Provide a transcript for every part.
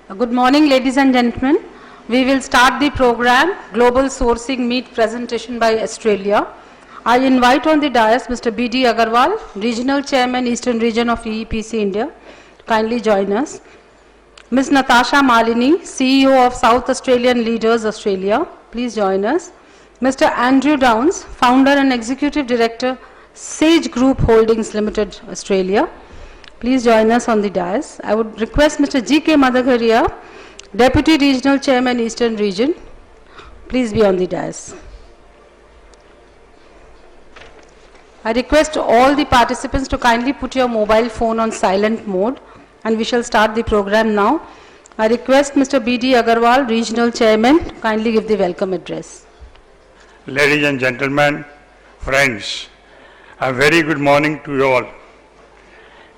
Good morning, ladies and gentlemen. We will start the program, Global Sourcing Meet presentation by Australia. I invite on the dais Mr. B.D. Agarwal, Regional Chairman, Eastern Region of EEPC India, to kindly join us. Ms. Natasha Malini, CEO of South Australian Leaders Australia, please join us. Mr. Andrew Downs, Founder and Executive Director, Sage Group Holdings Limited, Australia. Please join us on the dais. I would request Mr. G.K. Madhagaria, Deputy Regional Chairman, Eastern Region. Please be on the dais. I request all the participants to kindly put your mobile phone on silent mode, and we shall start the program now. I request Mr. B.D. Agarwal, Regional Chairman, to kindly give the welcome address. Ladies and gentlemen, friends, a very good morning to you all.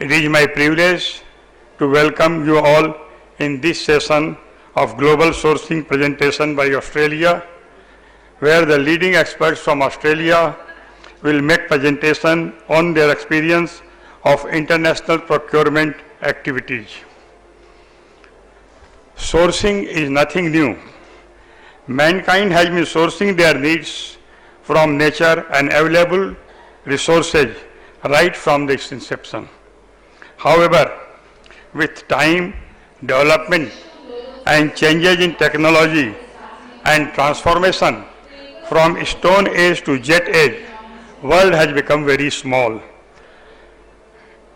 It is my privilege to welcome you all in this session of Global Sourcing presentation by Australia, where the leading experts from Australia will make presentation on their experience of international procurement activities. Sourcing is nothing new. Mankind has been sourcing their needs from nature and available resources right from its inception. However, with time, development and changes in technology and transformation from Stone Age to Jet Age, world has become very small.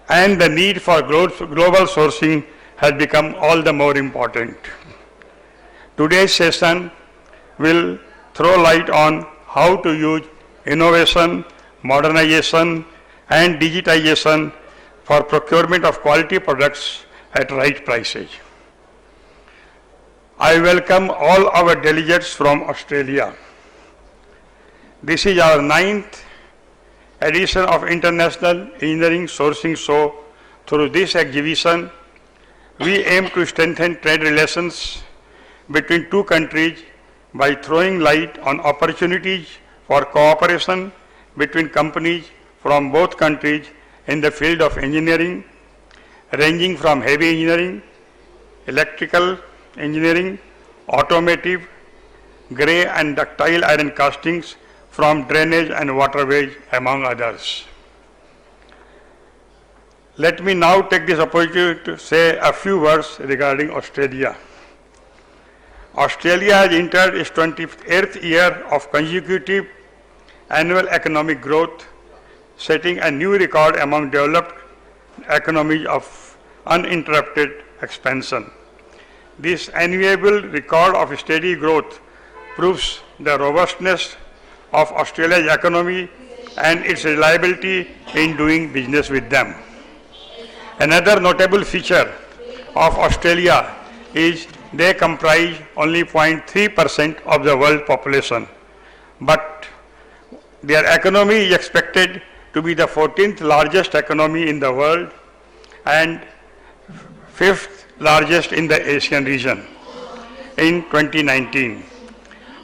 And the need for global sourcing has become all the more important. Today's session will throw light on how to use innovation, modernization and digitization for procurement of quality products at right prices. I welcome all our delegates from Australia. This is our 9th edition of International Engineering Sourcing Show. Through this exhibition, we aim to strengthen trade relations between two countries by throwing light on opportunities for cooperation between companies from both countries in the field of engineering, ranging from heavy engineering, electrical engineering, automotive, grey and ductile iron castings, from drainage and waterways, among others. Let me now take this opportunity to say a few words regarding Australia. Australia has entered its 28th year of consecutive annual economic growth, setting a new record among developed economies of uninterrupted expansion. This enviable record of steady growth proves the robustness of Australia's economy and its reliability in doing business with them. Another notable feature of Australia is they comprise only 0.3% of the world population, but their economy is expected to be the 14th largest economy in the world and 5th largest in the Asian region in 2019.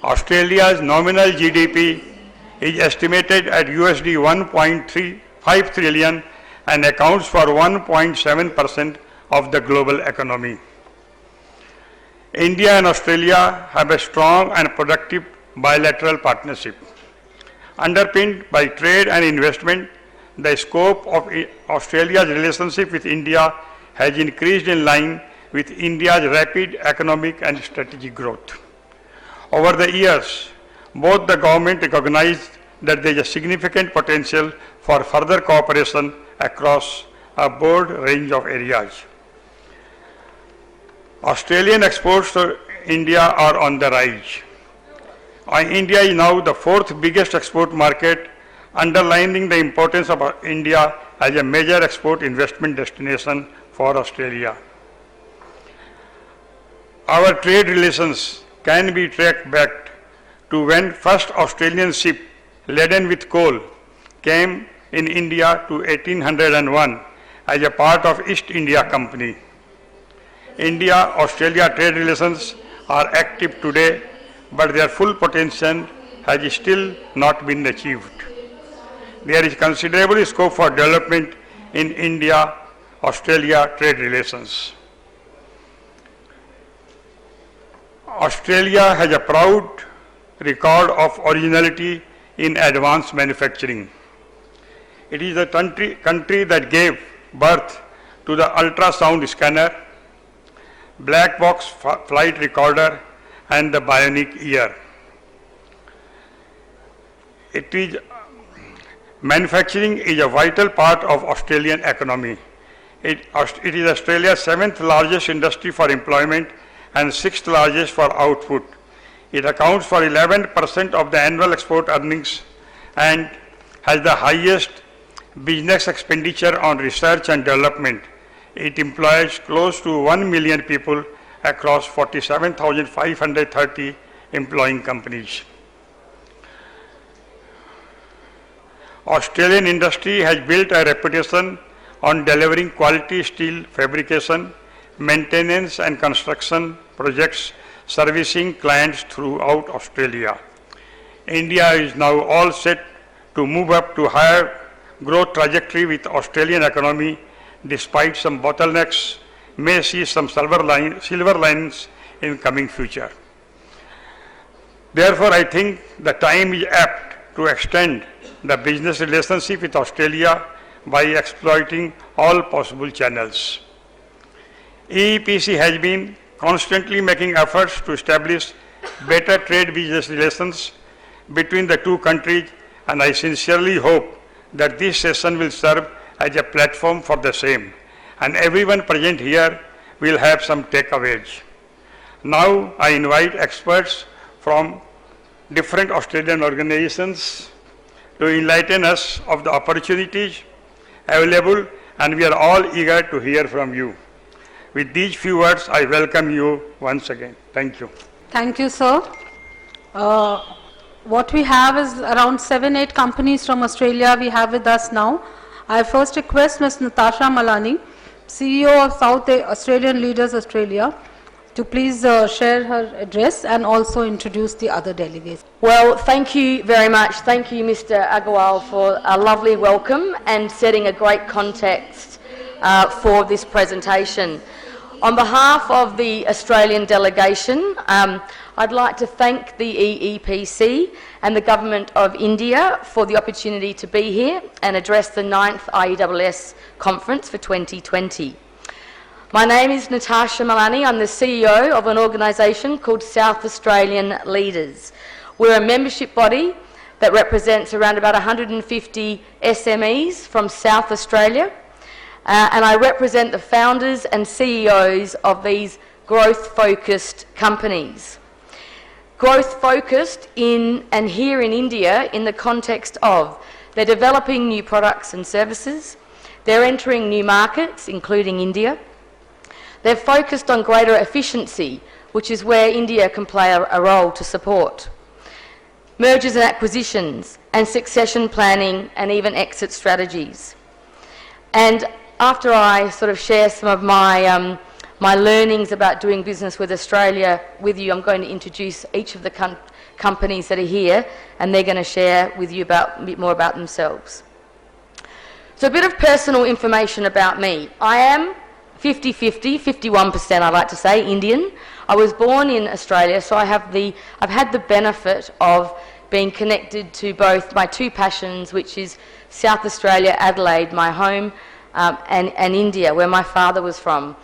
Australia's nominal GDP is estimated at USD 1.35 trillion and accounts for 1.7% of the global economy. India and Australia have a strong and productive bilateral partnership. Underpinned by trade and investment, the scope of Australia's relationship with India has increased in line with India's rapid economic and strategic growth. Over the years, both the government recognized that there is a significant potential for further cooperation across a broad range of areas. Australian exports to India are on the rise. India is now the 4th biggest export market, underlining the importance of India as a major export investment destination for Australia. Our trade relations can be tracked back to when first Australian ship laden with coal came in India to 1801 as a part of East India Company. India-Australia trade relations are active today, but their full potential has still not been achieved. There is considerable scope for development in India-Australia trade relations. Australia has a proud record of originality in advanced manufacturing. It is the country that gave birth to the ultrasound scanner, black box flight recorder, and the bionic ear. Manufacturing is a vital part of Australian economy. It is Australia's 7th largest industry for employment and 6th largest for output. It accounts for 11% of the annual export earnings and has the highest business expenditure on research and development. It employs close to 1 million people across 47,530 employing companies. Australian industry has built a reputation on delivering quality steel fabrication, maintenance and construction projects servicing clients throughout Australia. India is now all set to move up to higher growth trajectory with Australian economy. Despite some bottlenecks, may see some silver lines in coming future. Therefore, I think the time is apt to extend the business relationship with Australia by exploiting all possible channels. EEPC has been constantly making efforts to establish better trade business relations between the two countries, and I sincerely hope that this session will serve as a platform for the same, and everyone present here will have some takeaways. Now I invite experts from different Australian organizations to enlighten us of the opportunities available, and we are all eager to hear from you. With these few words, I welcome you once again. Thank you. Thank you, sir. What we have is around 7-8 companies from Australia we have with us now. I first request Ms. Natasha Malani, CEO of South Australian Leaders Australia, to please share her address and also introduce the other delegates. Well, thank you very much. Thank you, Mr. Agarwal, for a lovely welcome and setting a great context for this presentation. On behalf of the Australian delegation, I'd like to thank the EEPC and the Government of India for the opportunity to be here and address the 9th IESS conference for 2020. My name is Natasha Malani. I'm the CEO of an organisation called South Australian Leaders. We're a membership body that represents around about 150 SMEs from South Australia, and I represent the founders and CEOs of these growth-focused companies. Growth-focused in and here in India in the context of they're developing new products and services, they're entering new markets, including India, they're focused on greater efficiency, which is where India can play a role to support, mergers and acquisitions, and succession planning, and even exit strategies. And after I sort of share some of my my learnings about doing business with Australia with you, I'm going to introduce each of the companies that are here, and they're going to share with you a bit more about themselves. So a bit of personal information about me. I am 50-50, 51% I like to say, Indian. I was born in Australia, so I've had the benefit of being connected to both my two passions, which is South Australia, Adelaide, my home, and India, where my father was from.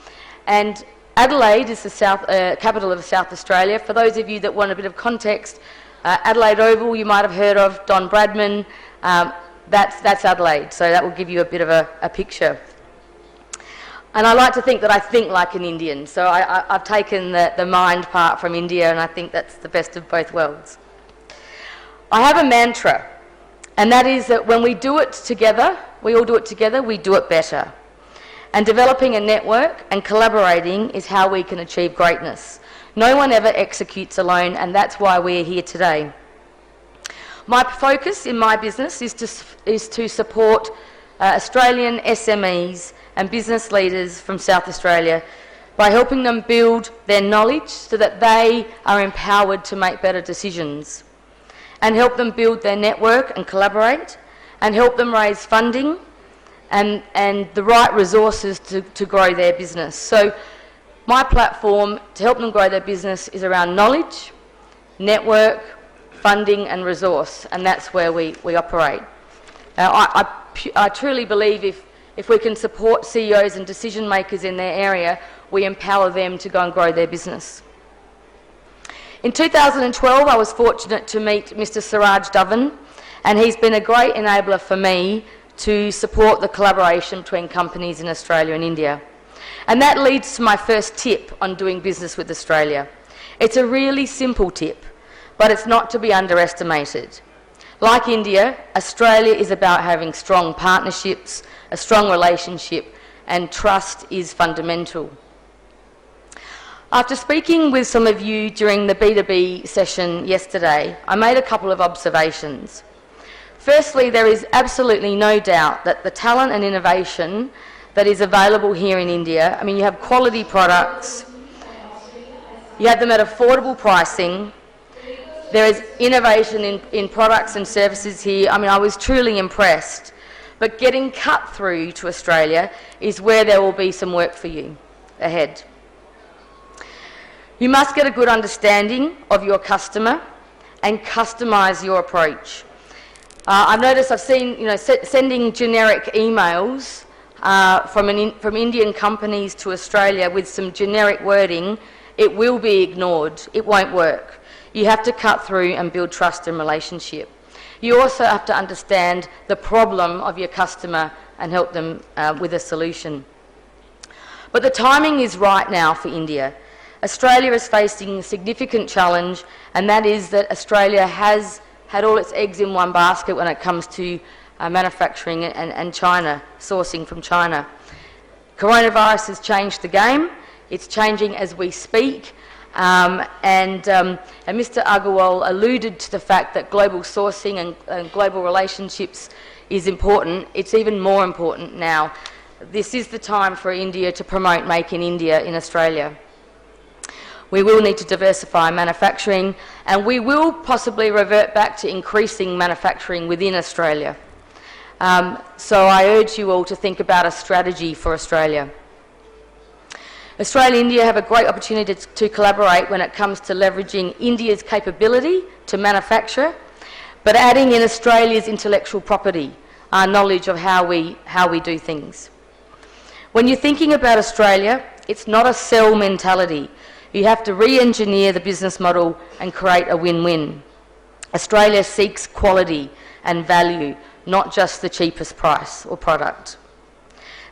And Adelaide is the capital of South Australia. For those of you that want a bit of context, Adelaide Oval you might have heard of, Don Bradman, that's Adelaide, so that will give you a bit of a picture. And I like to think that I think like an Indian, so I've taken the mind part from India, and I think that's the best of both worlds. I have a mantra, and that is that when we do it together, we all do it together, we do it better. And developing a network and collaborating is how we can achieve greatness. No one ever executes alone, and that's why we're here today. My focus in my business is to support Australian SMEs and business leaders from South Australia by helping them build their knowledge so that they are empowered to make better decisions, and help them build their network and collaborate, and help them raise funding and the right resources to grow their business. So My platform to help them grow their business is around knowledge, network, funding and resource, and that's where we operate. I truly believe if we can support CEOs and decision makers in their area, we empower them to go and grow their business. In 2012, I was fortunate to meet Mr. Siraj Dhawan, and he's been a great enabler for me to support the collaboration between companies in Australia and India. And that leads to my first tip on doing business with Australia. It's a really simple tip, but it's not to be underestimated. Like India, Australia is about having strong partnerships, a strong relationship, and trust is fundamental. After speaking with some of you during the B2B session yesterday, I made a couple of observations. Firstly, there is absolutely no doubt that the talent and innovation that is available here in India, I mean, you have quality products, you have them at affordable pricing, there is innovation in products and services here. I mean, I was truly impressed. But getting cut through to Australia is where there will be some work for you ahead. You must get a good understanding of your customer and customise your approach. I've noticed, I've seen, sending generic emails from Indian companies to Australia with some generic wording, it will be ignored. It won't work. You have to cut through and build trust and relationship. You also have to understand the problem of your customer and help them with a solution. But the timing is right now for India. Australia is facing a significant challenge, and that is that Australia has had all its eggs in one basket when it comes to manufacturing and China, sourcing from China. Coronavirus has changed the game. It's changing as we speak. And Mr. Agarwal alluded to the fact that global sourcing and global relationships is important. It's even more important now. This is the time for India to promote Make in India in Australia. We will need to diversify manufacturing, and we will possibly revert back to increasing manufacturing within Australia. So I urge you all to think about a strategy for Australia. Australia and India have a great opportunity to collaborate when it comes to leveraging India's capability to manufacture, but adding in Australia's intellectual property, our knowledge of how we do things. When you're thinking about Australia, it's not a sell mentality. You have to re-engineer the business model and create a win-win. Australia seeks quality and value, not just the cheapest price or product.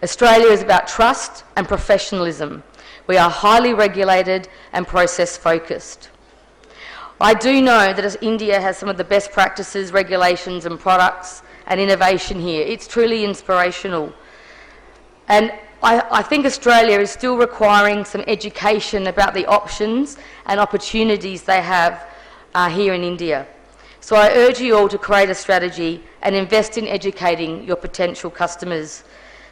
Australia is about trust and professionalism. We are highly regulated and process-focused. I do know that India has some of the best practices, regulations and products and innovation here. It's truly inspirational. And I think Australia is still requiring some education about the options and opportunities they have here in India. So I urge you all to create a strategy and invest in educating your potential customers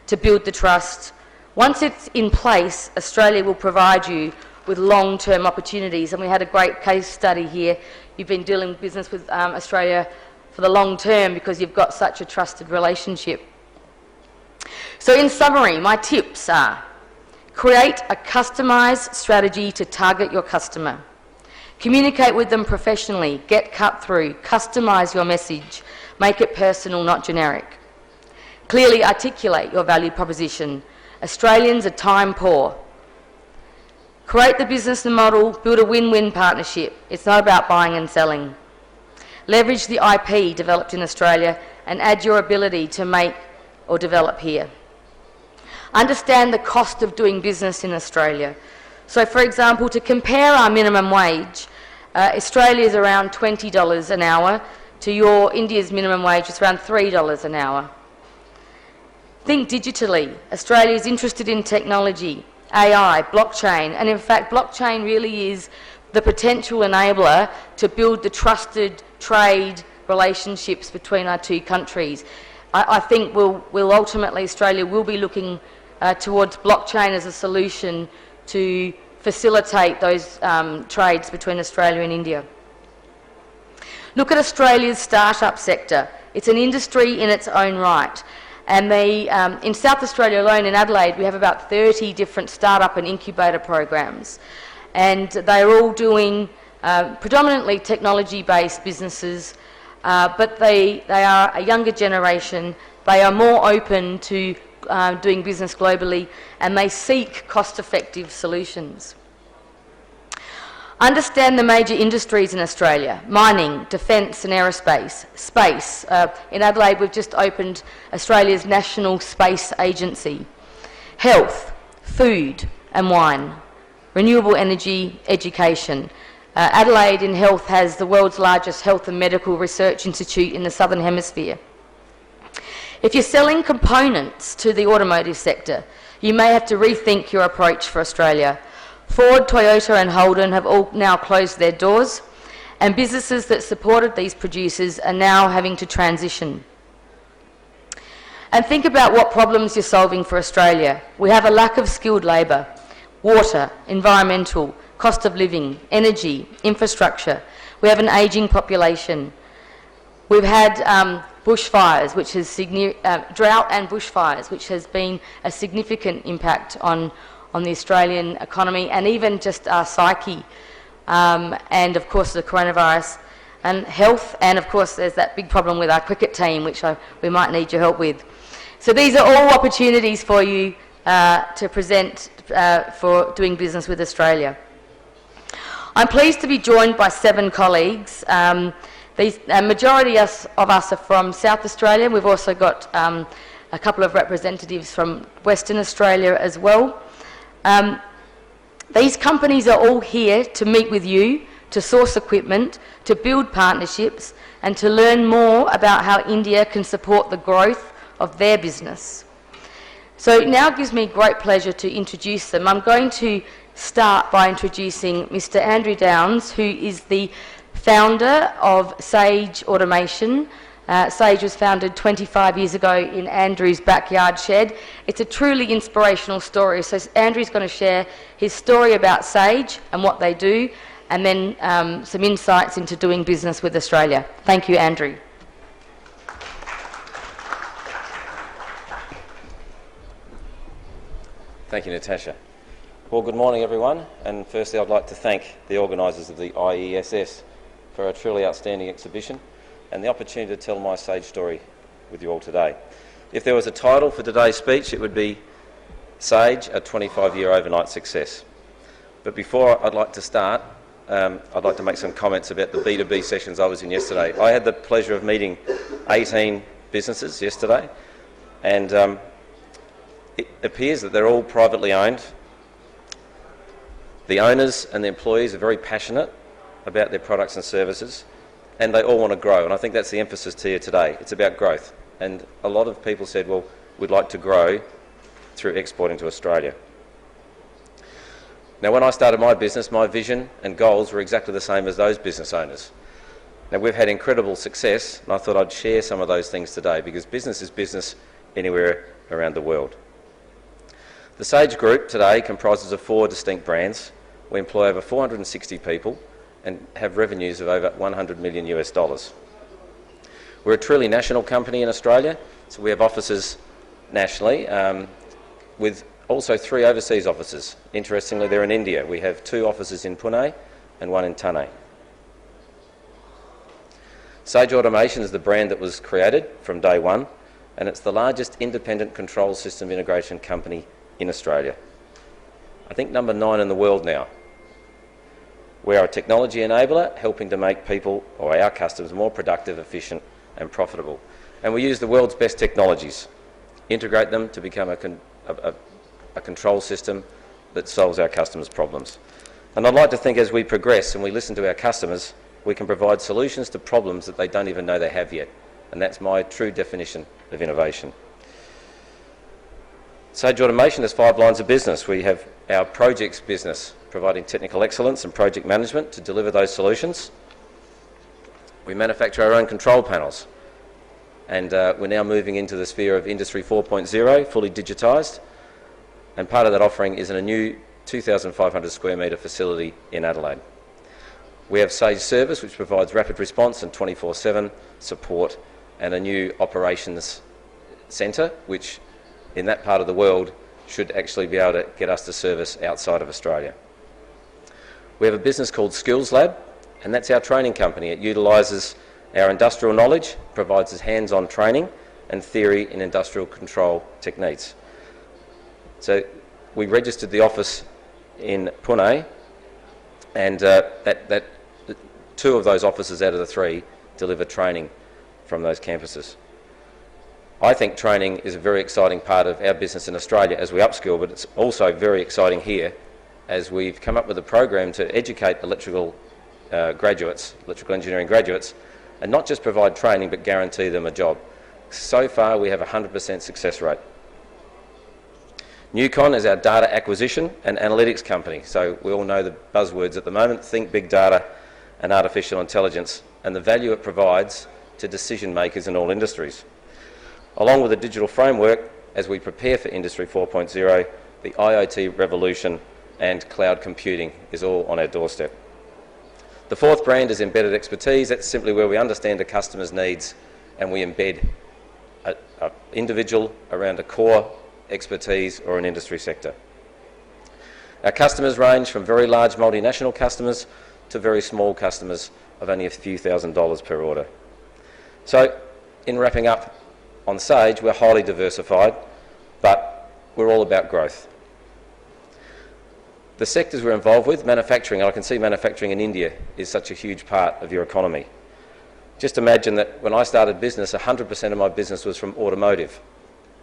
to build the trust. Once it's in place, Australia will provide you with long-term opportunities, and we had a great case study here. You've been doing business with Australia for the long term because you've got such a trusted relationship. So in summary, my tips are: create a customised strategy to target your customer. Communicate with them professionally, get cut through, customise your message, make it personal, not generic. Clearly articulate your value proposition. Australians are time poor. Create the business model, build a win-win partnership. It's not about buying and selling. Leverage the IP developed in Australia and add your ability to make or develop here. Understand the cost of doing business in Australia. So, for example, to compare our minimum wage, Australia is around $20 an hour to your India's minimum wage is around $3 an hour. Think digitally. Australia is interested in technology, AI, blockchain, and in fact blockchain really is the potential enabler to build the trusted trade relationships between our two countries. I think we'll ultimately, Australia will be looking towards blockchain as a solution to facilitate those trades between Australia and India. Look at Australia's startup sector. It's an industry in its own right. And they, in South Australia alone, in Adelaide, we have about 30 different startup and incubator programs. And they are all doing predominantly technology-based businesses, but they are a younger generation. They are more open to doing business globally, and they seek cost-effective solutions. Understand the major industries in Australia: mining, defence and aerospace, space. In Adelaide, we've just opened Australia's National Space Agency. Health, food and wine, renewable energy, education. Adelaide in health has the world's largest health and medical research institute in the Southern Hemisphere. If you're selling components to the automotive sector, you may have to rethink your approach for Australia. Ford, Toyota and Holden have all now closed their doors, and businesses that supported these producers are now having to transition. And think about what problems you're solving for Australia. We have a lack of skilled labour, water, environmental, cost of living, energy, infrastructure. We have an ageing population. We've had bushfires, which has drought and bushfires, which has been a significant impact on the Australian economy and even just our psyche, and of course the coronavirus and health, and of course there's that big problem with our cricket team, which we might need your help with. So these are all opportunities for you to present for doing business with Australia. I'm pleased to be joined by 7 colleagues. The majority of us are from South Australia. We've also got a couple of representatives from Western Australia as well. These companies are all here to meet with you, to source equipment, to build partnerships, and to learn more about how India can support the growth of their business. So it now gives me great pleasure to introduce them. I'm going to start by introducing Mr. Andrew Downs, who is the founder of Sage Automation. Sage was founded 25 years ago in Andrew's backyard shed. It's a truly inspirational story. So Andrew's going to share his story about Sage and what they do, and then some insights into doing business with Australia. Thank you, Andrew. Thank you, Natasha. Well, good morning, everyone. And firstly, I'd like to thank the organisers of the IESS for a truly outstanding exhibition and the opportunity to tell my Sage story with you all today. If there was a title for today's speech, it would be Sage, a 25-year overnight success. But before I'd like to start, I'd like to make some comments about the B2B sessions I was in yesterday. I had the pleasure of meeting 18 businesses yesterday, and it appears that they're all privately owned. The owners and the employees are very passionate about their products and services, and they all want to grow, and I think that's the emphasis here today. It's about growth, and a lot of people said, well, we'd like to grow through exporting to Australia. Now, when I started my business, my vision and goals were exactly the same as those business owners. Now, we've had incredible success, and I thought I'd share some of those things today, because business is business anywhere around the world. The Sage Group today comprises of 4 distinct brands. We employ over 460 people and have revenues of over $100 million. We're a truly national company in Australia, so we have offices nationally, with also 3 overseas offices. Interestingly, they're in India. We have 2 offices in Pune and 1 in Thane. Sage Automation is the brand that was created from day one, and it's the largest independent control system integration company in Australia. I think number 9 in the world now. We are a technology enabler, helping to make people, or our customers, more productive, efficient and profitable. And we use the world's best technologies, integrate them to become a control system that solves our customers' problems. And I'd like to think as we progress and we listen to our customers, we can provide solutions to problems that they don't even know they have yet. And that's my true definition of innovation. Sage Automation has 5 lines of business. We have our projects business, providing technical excellence and project management to deliver those solutions. We manufacture our own control panels, and we're now moving into the sphere of Industry 4.0, fully digitised, and part of that offering is in a new 2,500 square metre facility in Adelaide. We have Sage Service, which provides rapid response and 24/7 support, and a new operations centre, which in that part of the world should actually be able to get us to service outside of Australia. We have a business called Skills Lab, and that's our training company. It utilises our industrial knowledge, provides us hands-on training and theory in industrial control techniques. So we registered the office in Pune, and that 2 of those offices out of the 3 deliver training from those campuses. I think training is a very exciting part of our business in Australia as we upskill, but it's also very exciting here as we've come up with a program to educate electrical engineering graduates, and not just provide training but guarantee them a job. So far we have a 100% success rate. Newcon is our data acquisition and analytics company, so we all know the buzzwords at the moment: think big data and artificial intelligence, and the value it provides to decision makers in all industries. Along with a digital framework, as we prepare for Industry 4.0, the IoT revolution and cloud computing is all on our doorstep. The 4th brand is embedded expertise. That's simply where we understand a customer's needs and we embed an individual around a core expertise or an industry sector. Our customers range from very large multinational customers to very small customers of only a few $1,000s per order. So, in wrapping up on Sage, we're highly diversified, but we're all about growth. The sectors we're involved with, manufacturing, and I can see manufacturing in India is such a huge part of your economy. Just imagine that when I started business, 100% of my business was from automotive.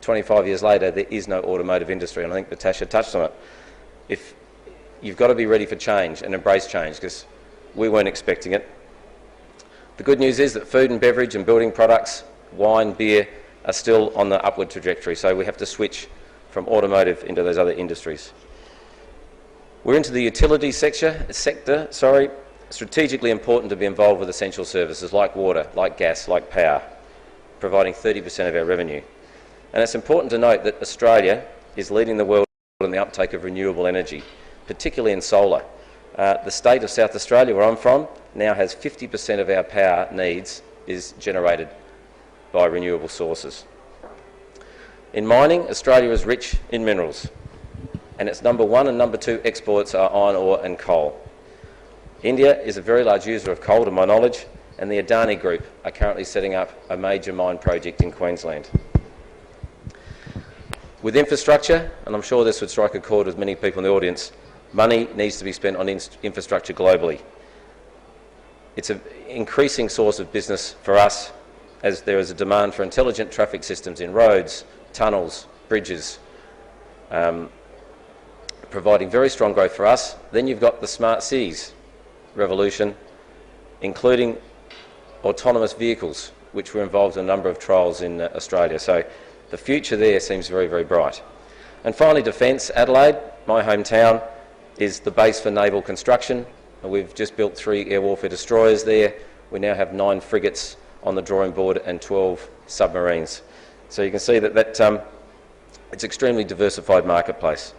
25 years later, there is no automotive industry, and I think Natasha touched on it. You've got to be ready for change and embrace change, because we weren't expecting it. The good news is that food and beverage and building products, wine, beer, are still on the upward trajectory, so we have to switch from automotive into those other industries. We're into the utility sector, strategically important to be involved with essential services like water, like gas, like power, providing 30% of our revenue. And it's important to note that Australia is leading the world in the uptake of renewable energy, particularly in solar. The state of South Australia, where I'm from, now has 50% of our power needs is generated by renewable sources. In mining, Australia is rich in minerals, and its number 1 and number 2 exports are iron ore and coal. India is a very large user of coal, to my knowledge, and the Adani Group are currently setting up a major mine project in Queensland. With infrastructure, and I'm sure this would strike a chord with many people in the audience, money needs to be spent on infrastructure globally. It's an increasing source of business for us, as there is a demand for intelligent traffic systems in roads, tunnels, bridges, providing very strong growth for us. Then you've got the smart cities revolution, including autonomous vehicles, which were involved in a number of trials in Australia. So the future there seems very, very bright. And finally, defence. Adelaide, my hometown, is the base for naval construction. We've just built 3 air warfare destroyers there. We now have 9 frigates on the drawing board and 12 submarines. So you can see that it's an extremely diversified marketplace.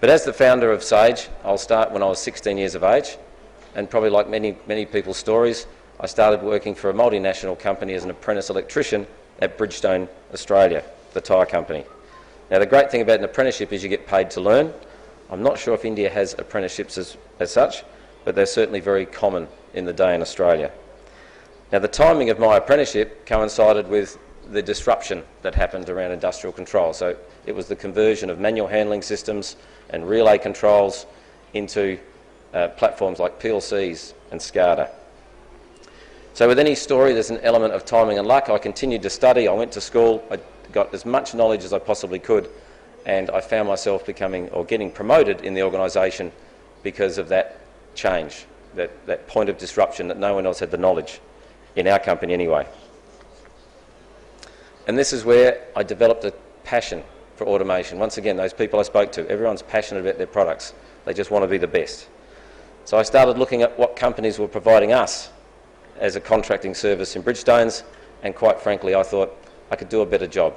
But as the founder of Sage, I'll start when I was 16 years of age, and probably like many people's stories, I started working for a multinational company as an apprentice electrician at Bridgestone Australia, the tyre company. Now the great thing about an apprenticeship is you get paid to learn. I'm not sure if India has apprenticeships as such, but they're certainly very common in the day in Australia. Now the timing of my apprenticeship coincided with the disruption that happened around industrial control. So it was the conversion of manual handling systems and relay controls into platforms like PLCs and SCADA. So with any story, there's an element of timing and luck. I continued to study, I went to school, I got as much knowledge as I possibly could, and I found myself getting promoted in the organisation because of that change, that point of disruption that no one else had the knowledge, in our company anyway. And this is where I developed a passion for automation. Once again, those people I spoke to, everyone's passionate about their products. They just want to be the best. So I started looking at what companies were providing us as a contracting service in Bridgestones, and quite frankly, I thought I could do a better job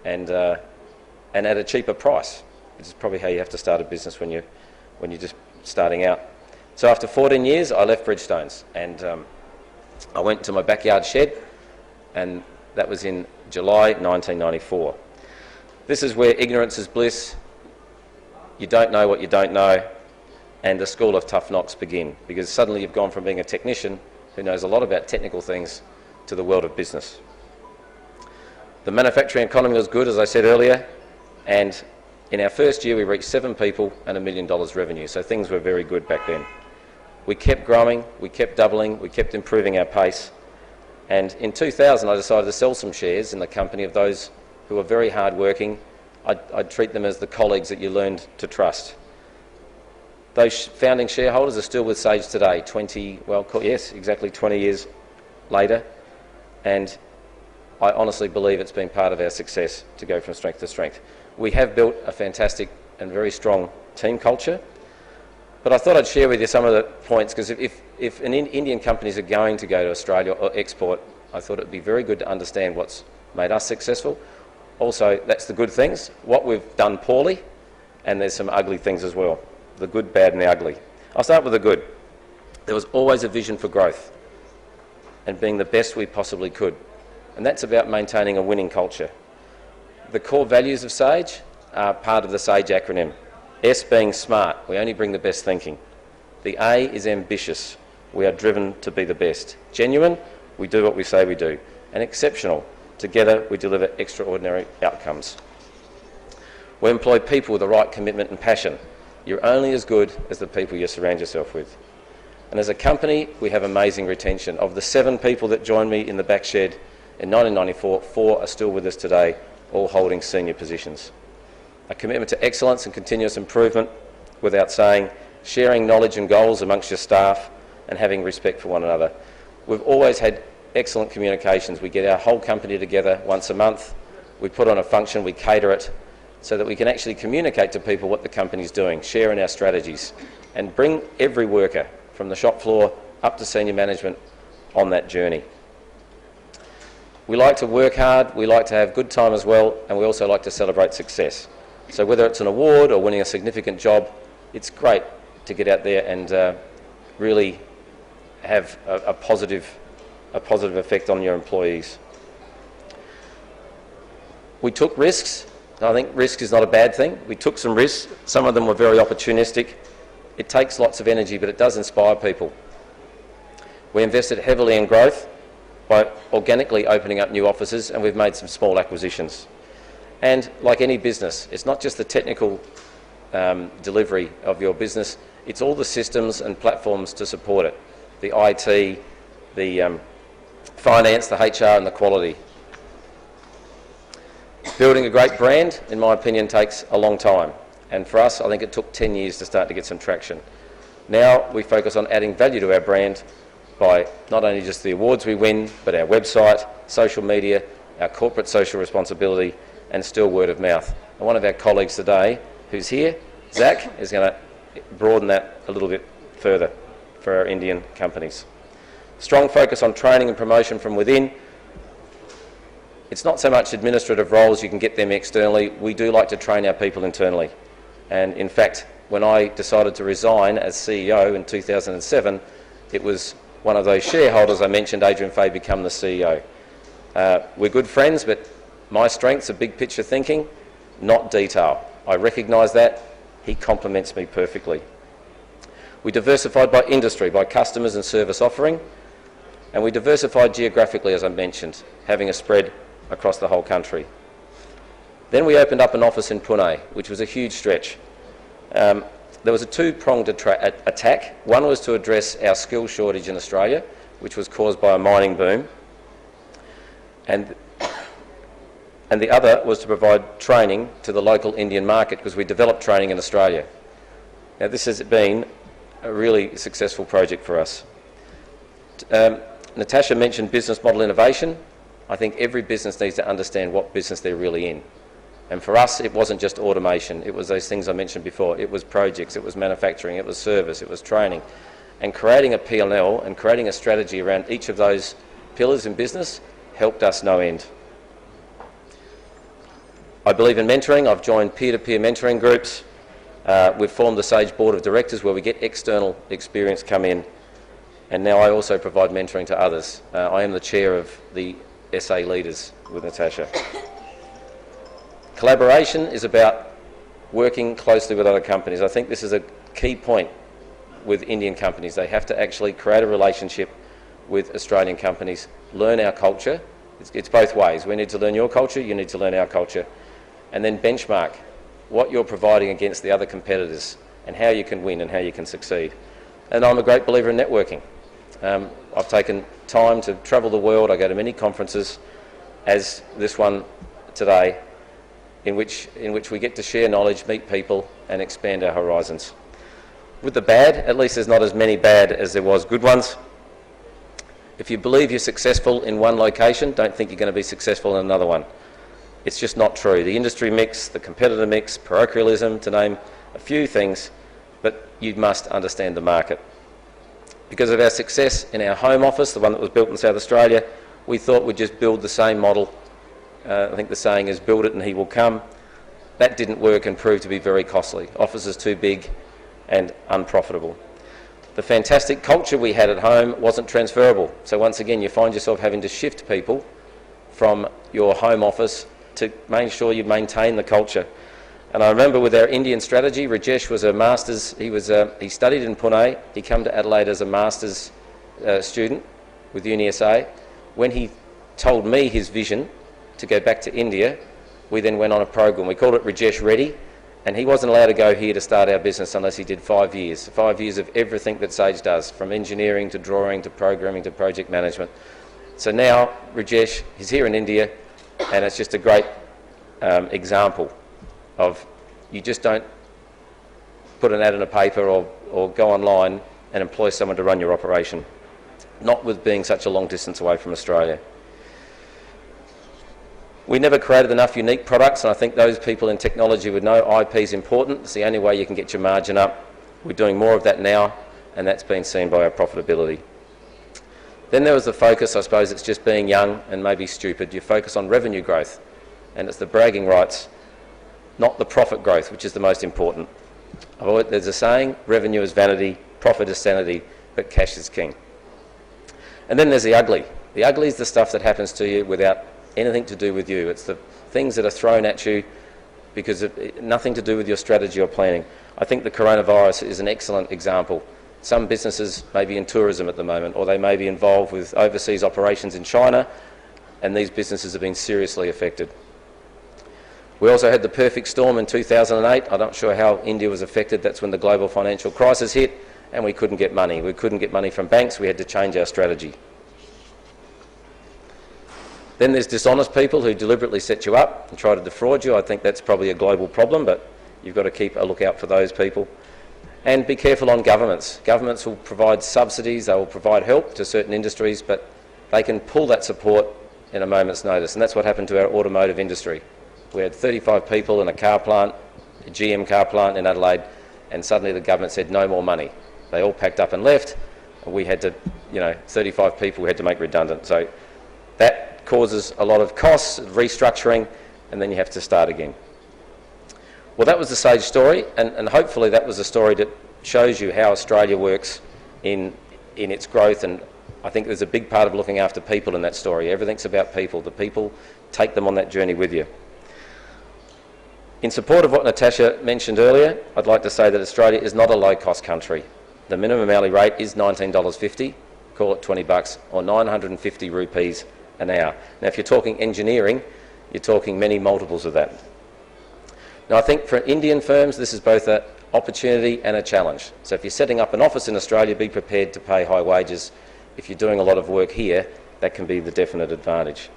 and at a cheaper price, which is probably how you have to start a business when you're just starting out. So after 14 years, I left Bridgestones and I went to my backyard shed, and That was in July 1994. This is where ignorance is bliss, you don't know what you don't know, and the school of tough knocks begin, because suddenly you've gone from being a technician who knows a lot about technical things to the world of business. The manufacturing economy was good, as I said earlier, and in our first year we reached 7 people and $1 million revenue, so things were very good back then. We kept growing, we kept doubling, we kept improving our pace, and in 2000 I decided to sell some shares in the company of those who were very hard working. I'd treat them as the colleagues that you learned to trust. Those founding shareholders are still with Sage today, 20 years later, and I honestly believe it's been part of our success to go from strength to strength. We have built a fantastic and very strong team culture, but I thought I'd share with you some of the points, because if Indian companies are going to go to Australia or export, I thought it'd be very good to understand what's made us successful. Also, that's the good things, what we've done poorly, and there's some ugly things as well. The good, bad and the ugly. I'll start with the good. There was always a vision for growth and being the best we possibly could. And that's about maintaining a winning culture. The core values of Sage are part of the SAGE acronym. S being smart, we only bring the best thinking. The A is ambitious, we are driven to be the best. Genuine, we do what we say we do. And exceptional, together we deliver extraordinary outcomes. We employ people with the right commitment and passion. You're only as good as the people you surround yourself with. And as a company, we have amazing retention. Of the 7 people that joined me in the back shed in 1994, 4 are still with us today, all holding senior positions. A commitment to excellence and continuous improvement, without saying, sharing knowledge and goals amongst your staff and having respect for one another. We've always had excellent communications. We get our whole company together once a month, we put on a function, we cater it, so that we can actually communicate to people what the company's doing, share in our strategies, and bring every worker from the shop floor up to senior management on that journey. We like to work hard, we like to have good time as well, and we also like to celebrate success. So whether it's an award or winning a significant job, it's great to get out there and really have a positive effect on your employees. We took risks. I think risk is not a bad thing. We took some risks. Some of them were very opportunistic. It takes lots of energy, but it does inspire people. We invested heavily in growth by organically opening up new offices, and we've made some small acquisitions. And like any business, it's not just the technical delivery of your business, it's all the systems and platforms to support it. The IT, the finance, the HR and the quality. Building a great brand, in my opinion, takes a long time. And for us, I think it took 10 years to start to get some traction. Now we focus on adding value to our brand by not only just the awards we win, but our website, social media, our corporate social responsibility, and still word of mouth. And one of our colleagues today, who's here, Zach, is going to broaden that a little bit further for our Indian companies. Strong focus on training and promotion from within. It's not so much administrative roles, you can get them externally. We do like to train our people internally. And in fact, when I decided to resign as CEO in 2007, it was one of those shareholders I mentioned, Adrian Fay, become the CEO. We're good friends, but my strengths are big picture thinking, not detail. I recognise that. He complements me perfectly. We diversified by industry, by customers and service offering, and we diversified geographically, as I mentioned, having a spread across the whole country. Then we opened up an office in Pune, which was a huge stretch. There was a two-pronged attack. One was to address our skill shortage in Australia, which was caused by a mining boom, and the other was to provide training to the local Indian market, because we developed training in Australia. Now this has been a really successful project for us. Natasha mentioned business model innovation. I think every business needs to understand what business they're really in. And for us, it wasn't just automation. It was those things I mentioned before. It was projects, it was manufacturing, it was service, it was training. And creating a P&L and creating a strategy around each of those pillars in business helped us no end. I believe in mentoring. I've joined peer-to-peer mentoring groups. We've formed the Sage Board of Directors where we get external experience come in. And now I also provide mentoring to others. I am the chair of the SA leaders with Natasha. Collaboration is about working closely with other companies. I think this is a key point with Indian companies. They have to actually create a relationship with Australian companies, learn our culture. It's both ways. We need to learn your culture, you need to learn our culture, and then benchmark what you're providing against the other competitors and how you can win and how you can succeed. And I'm a great believer in networking. I've taken time to travel the world. I go to many conferences, as this one today, in which we get to share knowledge, meet people and expand our horizons. With the bad, at least there's not as many bad as there was good ones. If you believe you're successful in one location, don't think you're going to be successful in another one. It's just not true. The industry mix, the competitor mix, parochialism, to name a few things, but you must understand the market. Because of our success in our home office, the one that was built in South Australia, we thought we'd just build the same model. I think the saying is, build it and he will come. That didn't work and proved to be very costly. Offices too big and unprofitable. The fantastic culture we had at home wasn't transferable. So once again, you find yourself having to shift people from your home office to make sure you maintain the culture. And I remember with our Indian strategy, Rajesh was a master's, he studied in Pune, he came to Adelaide as a master's student with UniSA. When he told me his vision to go back to India, we then went on a program. We called it Rajesh Ready, and he wasn't allowed to go here to start our business unless he did 5 years. 5 years of everything that Sage does, from engineering to drawing to programming to project management. So now Rajesh is here in India, and it's just a great example of, you just don't put an ad in a paper or go online and employ someone to run your operation, not with being such a long distance away from Australia. We never created enough unique products, and I think those people in technology would know IP is important. It's the only way you can get your margin up. We're doing more of that now, and that's been seen by our profitability. Then there was the focus, I suppose it's just being young and maybe stupid. You focus on revenue growth, and it's the bragging rights, not the profit growth, which is the most important. There's a saying, revenue is vanity, profit is sanity, but cash is king. And then there's the ugly. The ugly is the stuff that happens to you without anything to do with you. It's the things that are thrown at you because of nothing to do with your strategy or planning. I think the coronavirus is an excellent example. Some businesses may be in tourism at the moment, or they may be involved with overseas operations in China, and these businesses have been seriously affected. We also had the perfect storm in 2008. I'm not sure how India was affected. That's when the global financial crisis hit, and we couldn't get money. We couldn't get money from banks. We had to change our strategy. Then there's dishonest people who deliberately set you up and try to defraud you. I think that's probably a global problem, but you've got to keep a lookout for those people. And be careful on governments. Governments will provide subsidies, they will provide help to certain industries, but they can pull that support in a moment's notice. And that's what happened to our automotive industry. We had 35 people in a car plant, a GM car plant in Adelaide, and suddenly the government said no more money. They all packed up and left, and we had to, 35 people we had to make redundant. So that causes a lot of costs, restructuring, and then you have to start again. Well, that was the Sage story, and hopefully that was a story that shows you how Australia works in its growth, and I think there's a big part of looking after people in that story. Everything's about people. The people take them on that journey with you. In support of what Natasha mentioned earlier, I'd like to say that Australia is not a low-cost country. The minimum hourly rate is $19.50, call it $20, or 950 rupees an hour. Now, if you're talking engineering, you're talking many multiples of that. Now, I think for Indian firms, this is both an opportunity and a challenge. So if you're setting up an office in Australia, be prepared to pay high wages. If you're doing a lot of work here, that can be the definite advantage.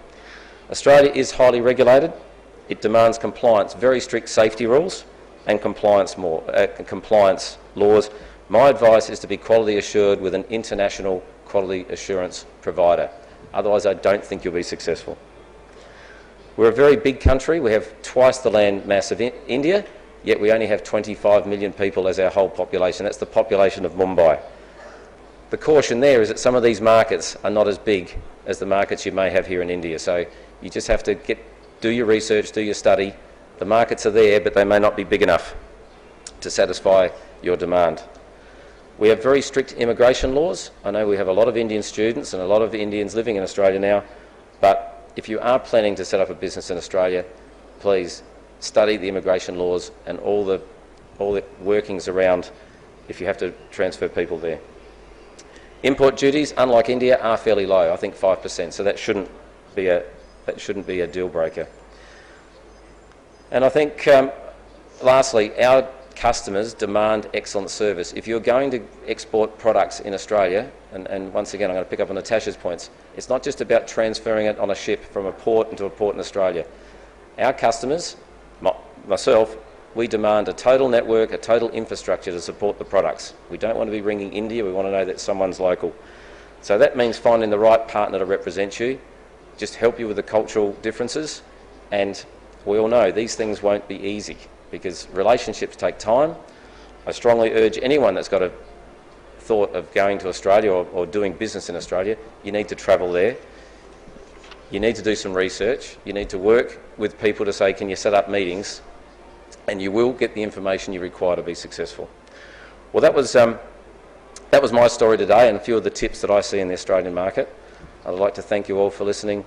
Australia is highly regulated. It demands compliance, very strict safety rules and compliance laws. My advice is to be quality assured with an international quality assurance provider. Otherwise, I don't think you'll be successful. We're a very big country. We have twice the land mass of India, yet we only have 25 million people as our whole population. That's the population of Mumbai. The caution there is that some of these markets are not as big as the markets you may have here in India. So you just have to do your research, do your study. The markets are there, but they may not be big enough to satisfy your demand. We have very strict immigration laws. I know we have a lot of Indian students and a lot of Indians living in Australia now, but if you are planning to set up a business in Australia, please study the immigration laws and all the workings around if you have to transfer people there. Import duties, unlike India, are fairly low. I think 5%. So that shouldn't be a deal breaker. And I think, lastly, our customers demand excellent service. If you're going to export products in Australia, and once again I'm going to pick up on Natasha's points, it's not just about transferring it on a ship from a port into a port in Australia. Our customers, myself, we demand a total network, a total infrastructure to support the products. We don't want to be ringing India, we want to know that someone's local. So that means finding the right partner to represent you, just help you with the cultural differences, and we all know these things won't be easy because relationships take time. I strongly urge anyone that's got a thought of going to Australia or doing business in Australia, you need to travel there. You need to do some research. You need to work with people to say, can you set up meetings? And you will get the information you require to be successful. Well, that was my story today and a few of the tips that I see in the Australian market. I'd like to thank you all for listening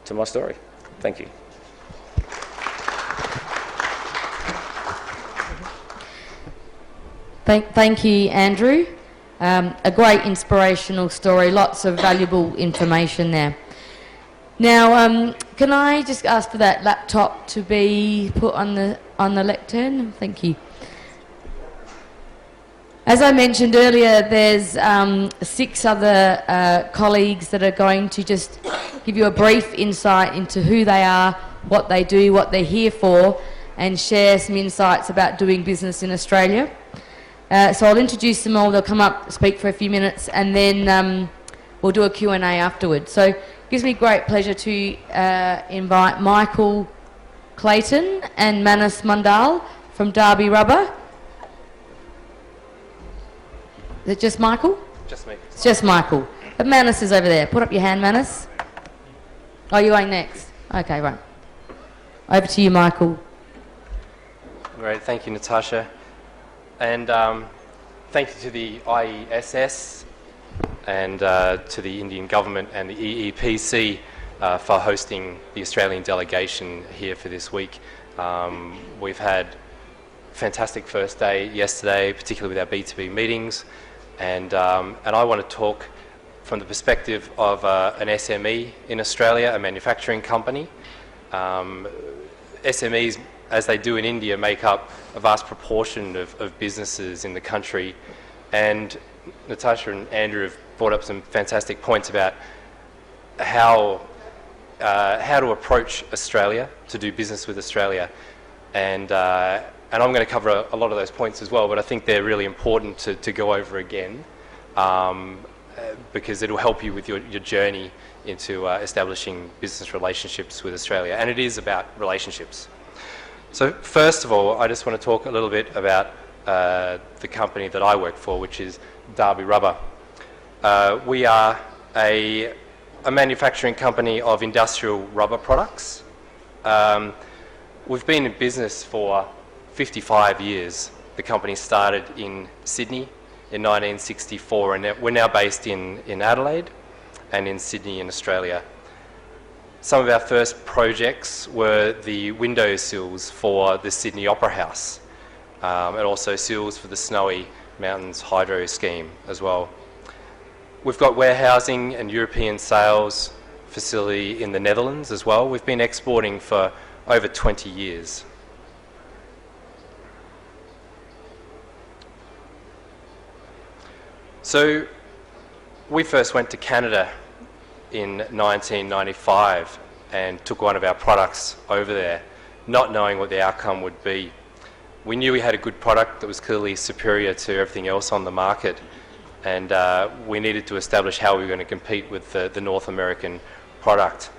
to my story. Thank you. Thank you, Andrew. A great inspirational story, lots of valuable information there. Now, can I just ask for that laptop to be put on the lectern? Thank you. As I mentioned earlier, there's 6 other colleagues that are going to just give you a brief insight into who they are, what they do, what they're here for, and share some insights about doing business in Australia. So I'll introduce them all. They'll come up, speak for a few minutes, and then we'll do a Q&A afterwards. So it gives me great pleasure to invite Michael Clayton and Manas Mandal from Derby Rubber. Is it just Michael? Just me. It's just Michael. But Manas is over there. Put up your hand, Manas. Oh, you're going next. Okay, right. Over to you, Michael. Great, thank you, Natasha. And thank you to the IESS and to the Indian government and the EEPC for hosting the Australian delegation here for this week. We've had a fantastic first day yesterday, particularly with our B2B meetings, and I want to talk from the perspective of an SME in Australia, a manufacturing company. SMEs, as they do in India, make up a vast proportion of businesses in the country, and Natasha and Andrew have brought up some fantastic points about how to approach Australia, to do business with Australia, and I'm going to cover a lot of those points as well, but I think they're really important to go over again because it'll help you with your journey into establishing business relationships with Australia, and it is about relationships. So first of all, I just want to talk a little bit about the company that I work for, which is Derby Rubber. We are a manufacturing company of industrial rubber products. We've been in business for 55 years. The company started in Sydney in 1964, and we're now based in Adelaide and in Sydney in Australia. Some of our first projects were the window sills for the Sydney Opera House, and also sills for the Snowy Mountains Hydro Scheme as well. We've got warehousing and European sales facility in the Netherlands as well. We've been exporting for over 20 years. So we first went to Canada in 1995 and took one of our products over there, not knowing what the outcome would be. We knew we had a good product that was clearly superior to everything else on the market, and we needed to establish how we were going to compete with the North American product.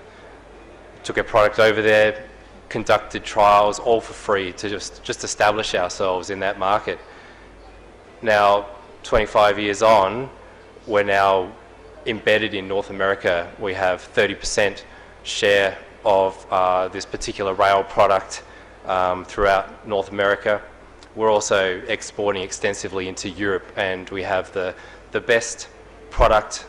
Took our product over there, conducted trials, all for free, to just establish ourselves in that market. Now, 25 years on, we're now embedded in North America. We have 30% share of this particular rail product throughout North America. We're also exporting extensively into Europe, and we have the best product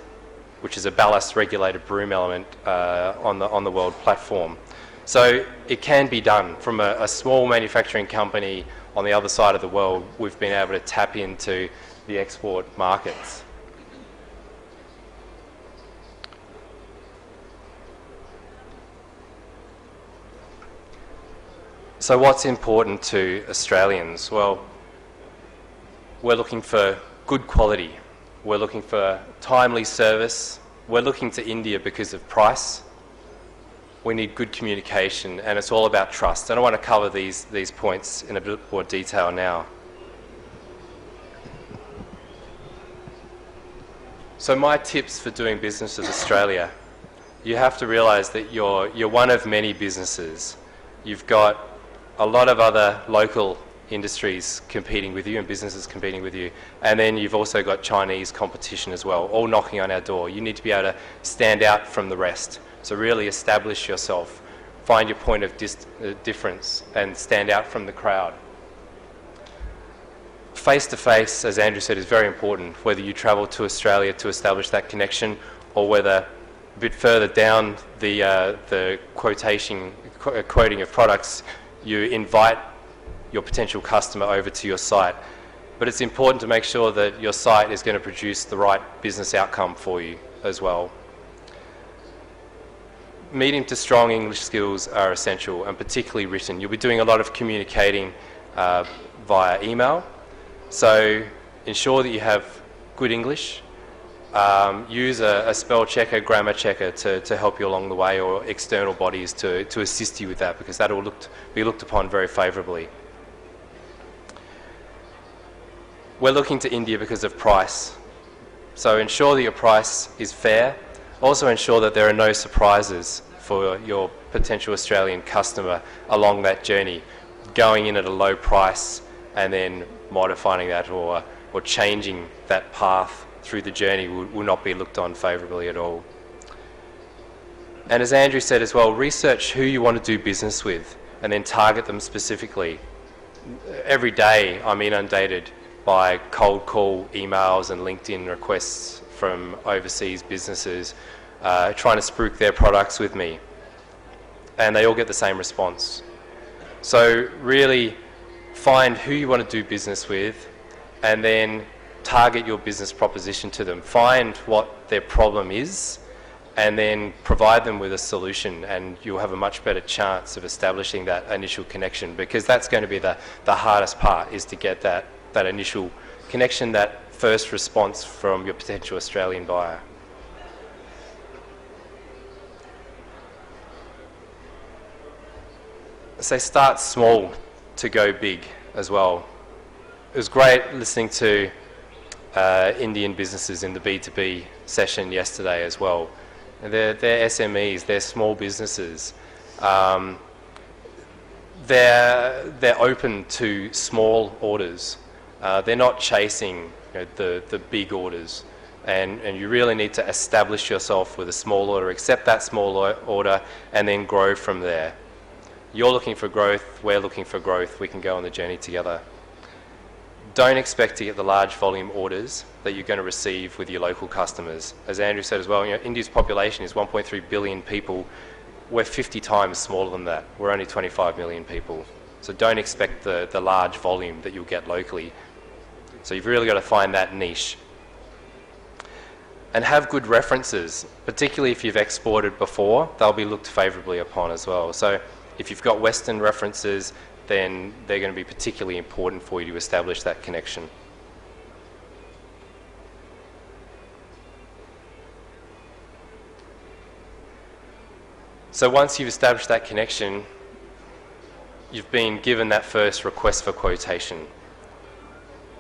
which is a ballast regulated broom element on the world platform. So it can be done. From a small manufacturing company on the other side of the world, we've been able to tap into the export markets. So what's important to Australians? Well, we're looking for good quality. We're looking for timely service. We're looking to India because of price. We need good communication, and it's all about trust. And I want to cover these points in a bit more detail now. So my tips for doing business with Australia: you have to realise that you're one of many businesses. You've got a lot of other local industries competing with you and businesses competing with you, and then you've also got Chinese competition as well, all knocking on our door. You need to be able to stand out from the rest. So really establish yourself, find your point of difference and stand out from the crowd. Face-to-face, as Andrew said, is very important, whether you travel to Australia to establish that connection or whether a bit further down the quoting of products, you invite your potential customer over to your site. But it's important to make sure that your site is going to produce the right business outcome for you as well. Medium to strong English skills are essential, and particularly written. You'll be doing a lot of communicating via email, so ensure that you have good English. Use a spell checker, grammar checker to help you along the way, or external bodies to assist you with that, because that will be looked upon very favourably. We're looking to India because of price. So ensure that your price is fair. Also ensure that there are no surprises for your potential Australian customer along that journey. Going in at a low price and then modifying that or changing that path through the journey will not be looked on favourably at all. And as Andrew said as well, research who you want to do business with and then target them specifically. Every day I'm inundated by cold call emails and LinkedIn requests from overseas businesses trying to spruik their products with me, and they all get the same response. So really find who you want to do business with and then target your business proposition to them. Find what their problem is and then provide them with a solution, and you'll have a much better chance of establishing that initial connection, because that's going to be the hardest part, is to get that initial connection, that first response from your potential Australian buyer. So start small to go big as well. It was great listening to Indian businesses in the B2B session yesterday as well. They're SMEs, they're small businesses. They're open to small orders. They're not chasing the big orders. And you really need to establish yourself with a small order, accept that small order, and then grow from there. You're looking for growth, we're looking for growth, we can go on the journey together. Don't expect to get the large volume orders that you're going to receive with your local customers. As Andrew said as well, India's population is 1.3 billion people. We're 50 times smaller than that. We're only 25 million people. So don't expect the large volume that you'll get locally. So you've really got to find that niche. And have good references, particularly if you've exported before, they'll be looked favourably upon as well. So if you've got Western references, then they're going to be particularly important for you to establish that connection. So once you've established that connection, you've been given that first request for quotation.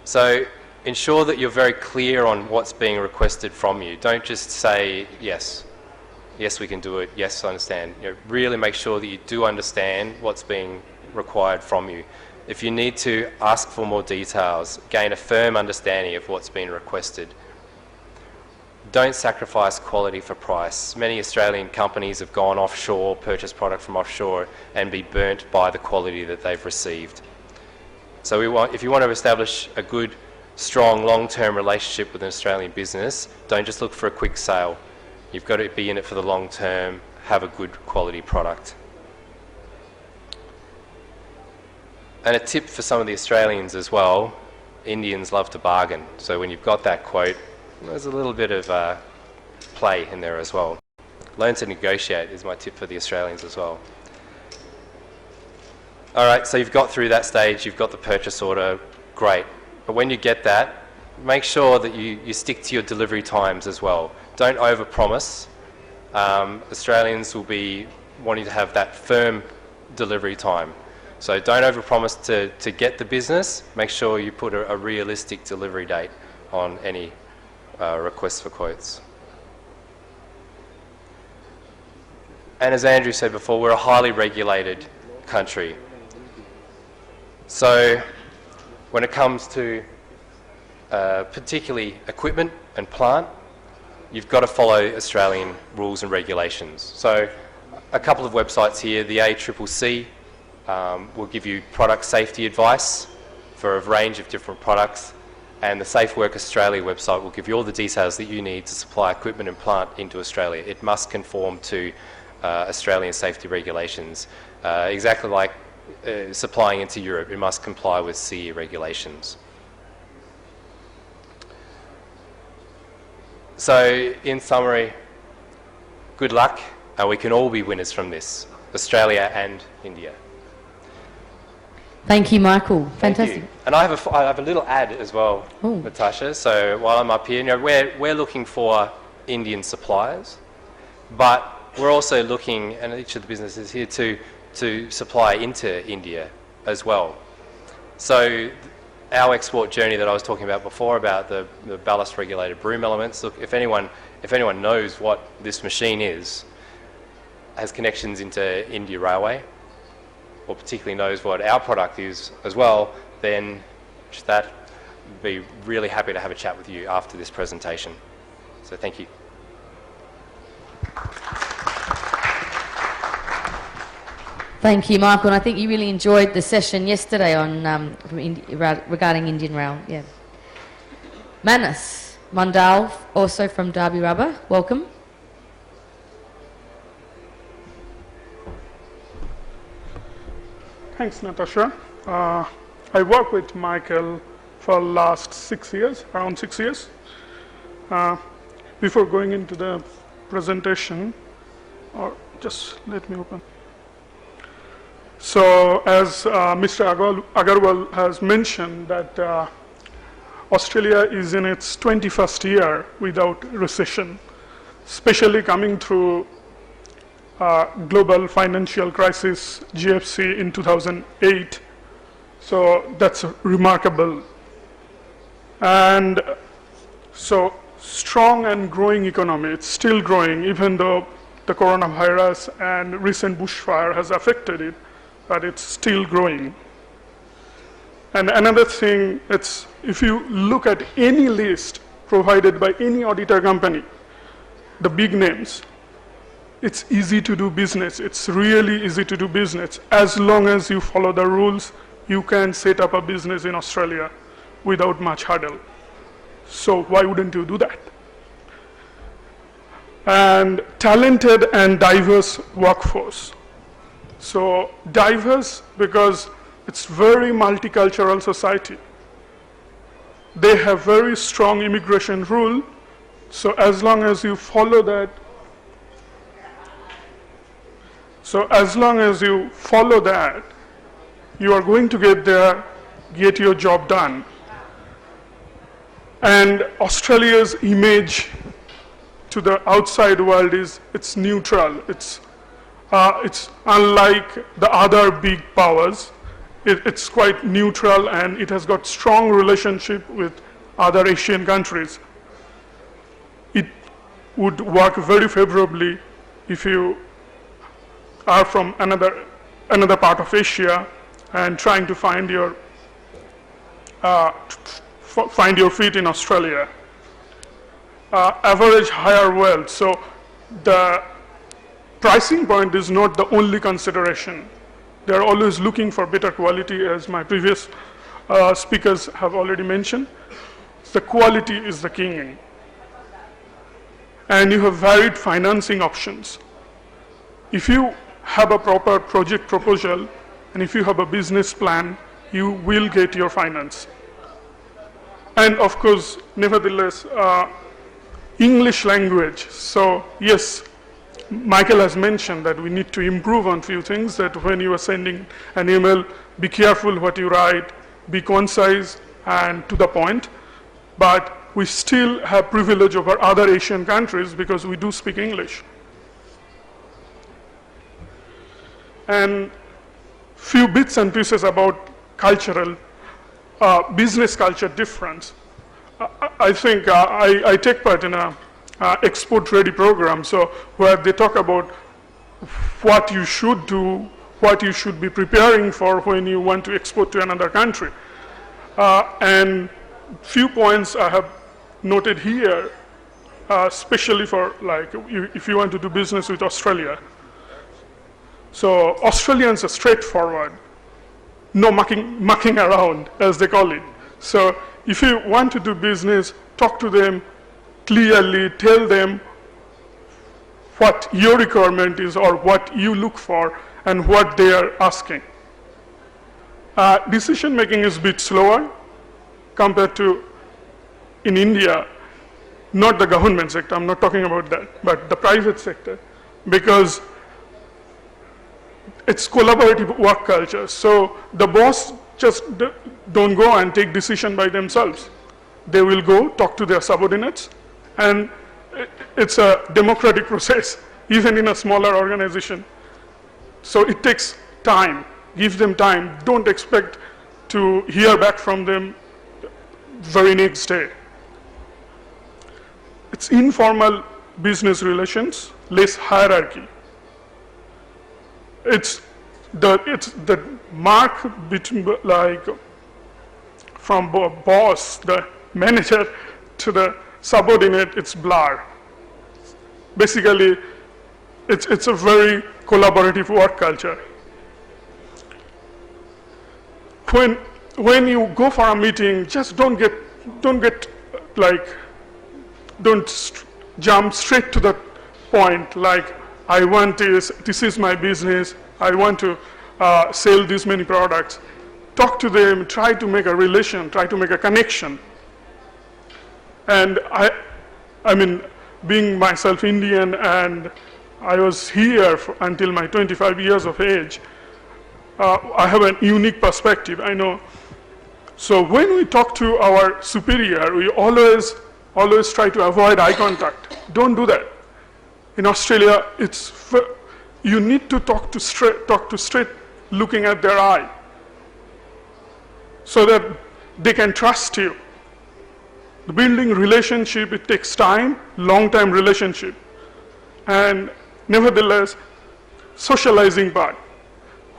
So ensure that you're very clear on what's being requested from you. Don't just say, yes, we can do it, yes, I understand. Really make sure that you do understand what's being required from you. If you need to ask for more details, gain a firm understanding of what's been requested. Don't sacrifice quality for price. Many Australian companies have gone offshore, purchased product from offshore, and be burnt by the quality that they've received. So if you want to establish a good, strong, long-term relationship with an Australian business, don't just look for a quick sale. You've got to be in it for the long term, have a good quality product. And a tip for some of the Australians as well, Indians love to bargain. So when you've got that quote, there's a little bit of play in there as well. Learn to negotiate is my tip for the Australians as well. All right, so you've got through that stage, you've got the purchase order, great. But when you get that, make sure that you stick to your delivery times as well. Don't overpromise. Australians will be wanting to have that firm delivery time. So don't overpromise to get the business. Make sure you put a realistic delivery date on any requests for quotes. And as Andrew said before, we're a highly regulated country. So when it comes to particularly equipment and plant, you've got to follow Australian rules and regulations. So a couple of websites here, the ACCC will give you product safety advice for a range of different products, and the Safe Work Australia website will give you all the details that you need to supply equipment and plant into Australia. It must conform to Australian safety regulations, exactly like supplying into Europe. It must comply with CE regulations. So in summary, good luck, and we can all be winners from this, Australia and India. Thank you, Michael. Thank Fantastic. you. And I have a little ad as well, Ooh. Natasha. So while I'm up here, we're looking for Indian suppliers, but we're also looking, and each of the businesses here, to supply into India as well. So our export journey that I was talking about before, about the ballast regulated broom elements, look, if anyone knows what this machine is, has connections into India Railway, or particularly knows what our product is as well, then that would be really happy to have a chat with you after this presentation. So thank you. Thank you, Michael. And I think you really enjoyed the session yesterday on regarding Indian Rail. Yeah. Manas Mandal, also from Derby Rubber. Welcome. Thanks, Natasha. I worked with Michael for last 6 years, around 6 years. Before going into the presentation, or just let me open. So as Mr. Agarwal has mentioned that Australia is in its 21st year without recession, especially coming through global financial crisis, GFC in 2008. So that's remarkable. And so strong and growing economy, it's still growing even though the coronavirus and recent bushfire has affected it, but it's still growing. And another thing, it's if you look at any list provided by any auditor company, the big names, it's easy to do business. It's really easy to do business. As long as you follow the rules, you can set up a business in Australia without much hurdle. So why wouldn't you do that? And talented and diverse workforce. So diverse because it's very multicultural society. They have very strong immigration rule. So as long as you follow that, you are going to get there, get your job done. And Australia's image to the outside world is it's neutral. It's unlike the other big powers. It's quite neutral, and it has got strong relationship with other Asian countries. It would work very favorably if you are from another part of Asia and trying to find your feet in Australia. Average higher wealth. So the pricing point is not the only consideration. They're always looking for better quality, as my previous speakers have already mentioned. The quality is the king. and you have varied financing options. If you have a proper project proposal and if you have a business plan, you will get your finance. And of course, nevertheless, English language. So yes, Michael has mentioned that we need to improve on few things, that when you are sending an email, be careful what you write, be concise and to the point. But we still have privilege over other Asian countries because we do speak English. And few bits and pieces about cultural, business culture difference. I think I take part in a export ready program, so where they talk about what you should do, what you should be preparing for when you want to export to another country. And few points I have noted here, especially for like if you want to do business with Australia. So Australians are straightforward, no mucking around, as they call it. So if you want to do business, talk to them clearly, tell them what your requirement is or what you look for and what they are asking. Decision making is a bit slower compared to in India, not the government sector, I'm not talking about that, but the private sector, because it's collaborative work culture. So the boss just don't go and take decision by themselves. They will go talk to their subordinates, and it's a democratic process, even in a smaller organization. So it takes time, give them time. Don't expect to hear back from them very next day. It's informal business relations, less hierarchy. It's the mark between, like, from boss, the manager, to the subordinate, it's blur. Basically, it's a very collaborative work culture. When you go for a meeting, just don't jump straight to the point, like, I want this is my business, I want to sell this many products. Talk to them, try to make a relation, try to make a connection. And I mean, being myself Indian and I was here until my 25 years of age, I have a unique perspective, I know. So when we talk to our superior, we always try to avoid eye contact. Don't do that. In Australia, you need to talk straight, looking at their eye, so that they can trust you. The building relationship, it takes time, long-time relationship. And nevertheless, socializing part.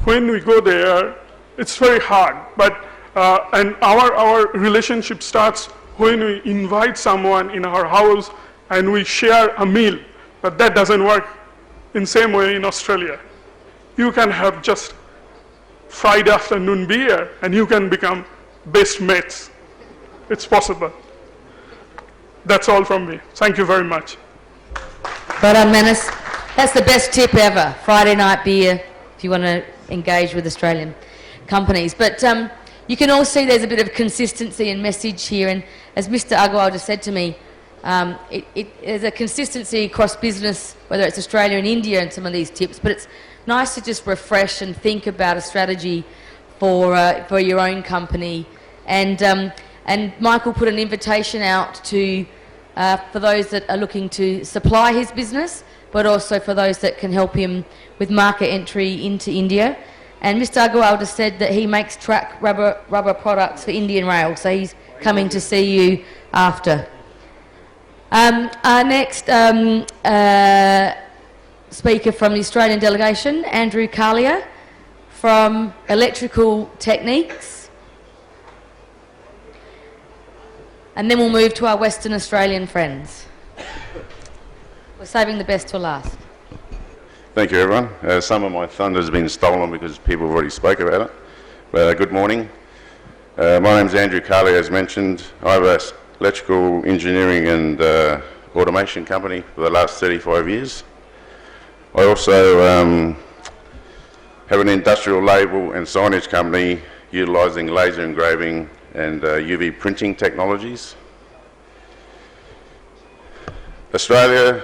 When we go there, it's very hard, but and our relationship starts when we invite someone in our house and we share a meal, but that doesn't work in same way in Australia. You can have just Friday afternoon beer and you can become best mates. It's possible. That's all from me. Thank you very much. Well done, Manus. That's the best tip ever, Friday night beer, if you want to engage with Australian companies. But you can all see there's a bit of consistency and message here, and as Mr. Agarwal just said to me, there's a consistency across business, whether it's Australia and India and some of these tips, but it's nice to just refresh and think about a strategy for your own company. And Michael put an invitation out to for those that are looking to supply his business, but also for those that can help him with market entry into India. And Mr. Agarwal just said that he makes track rubber products for Indian Rail, so he's coming to see you after. Our next speaker from the Australian delegation, Andrew Kalia from Electrical Techniques. And then we'll move to our Western Australian friends. We're saving the best till last. Thank you, everyone. Some of my thunder has been stolen because people have already spoke about it. But good morning. My name's Andrew Carley, as mentioned. I have electrical engineering and automation company for the last 35 years. I also have an industrial label and signage company utilising laser engraving and UV printing technologies. Australia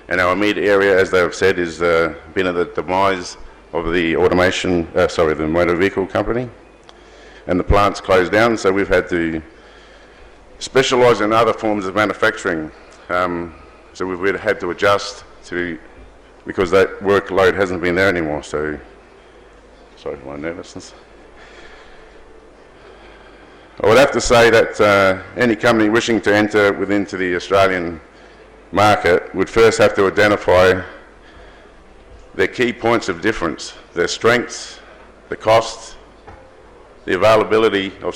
and our immediate area, as they have said, has been at the demise of the the motor vehicle company, and the plant's closed down, so we've had to specialise in other forms of manufacturing. So we've had to adjust to, because that workload hasn't been there anymore. So, sorry for my nervousness. I would have to say that any company wishing to enter into the Australian market would first have to identify their key points of difference, their strengths, the costs, the availability of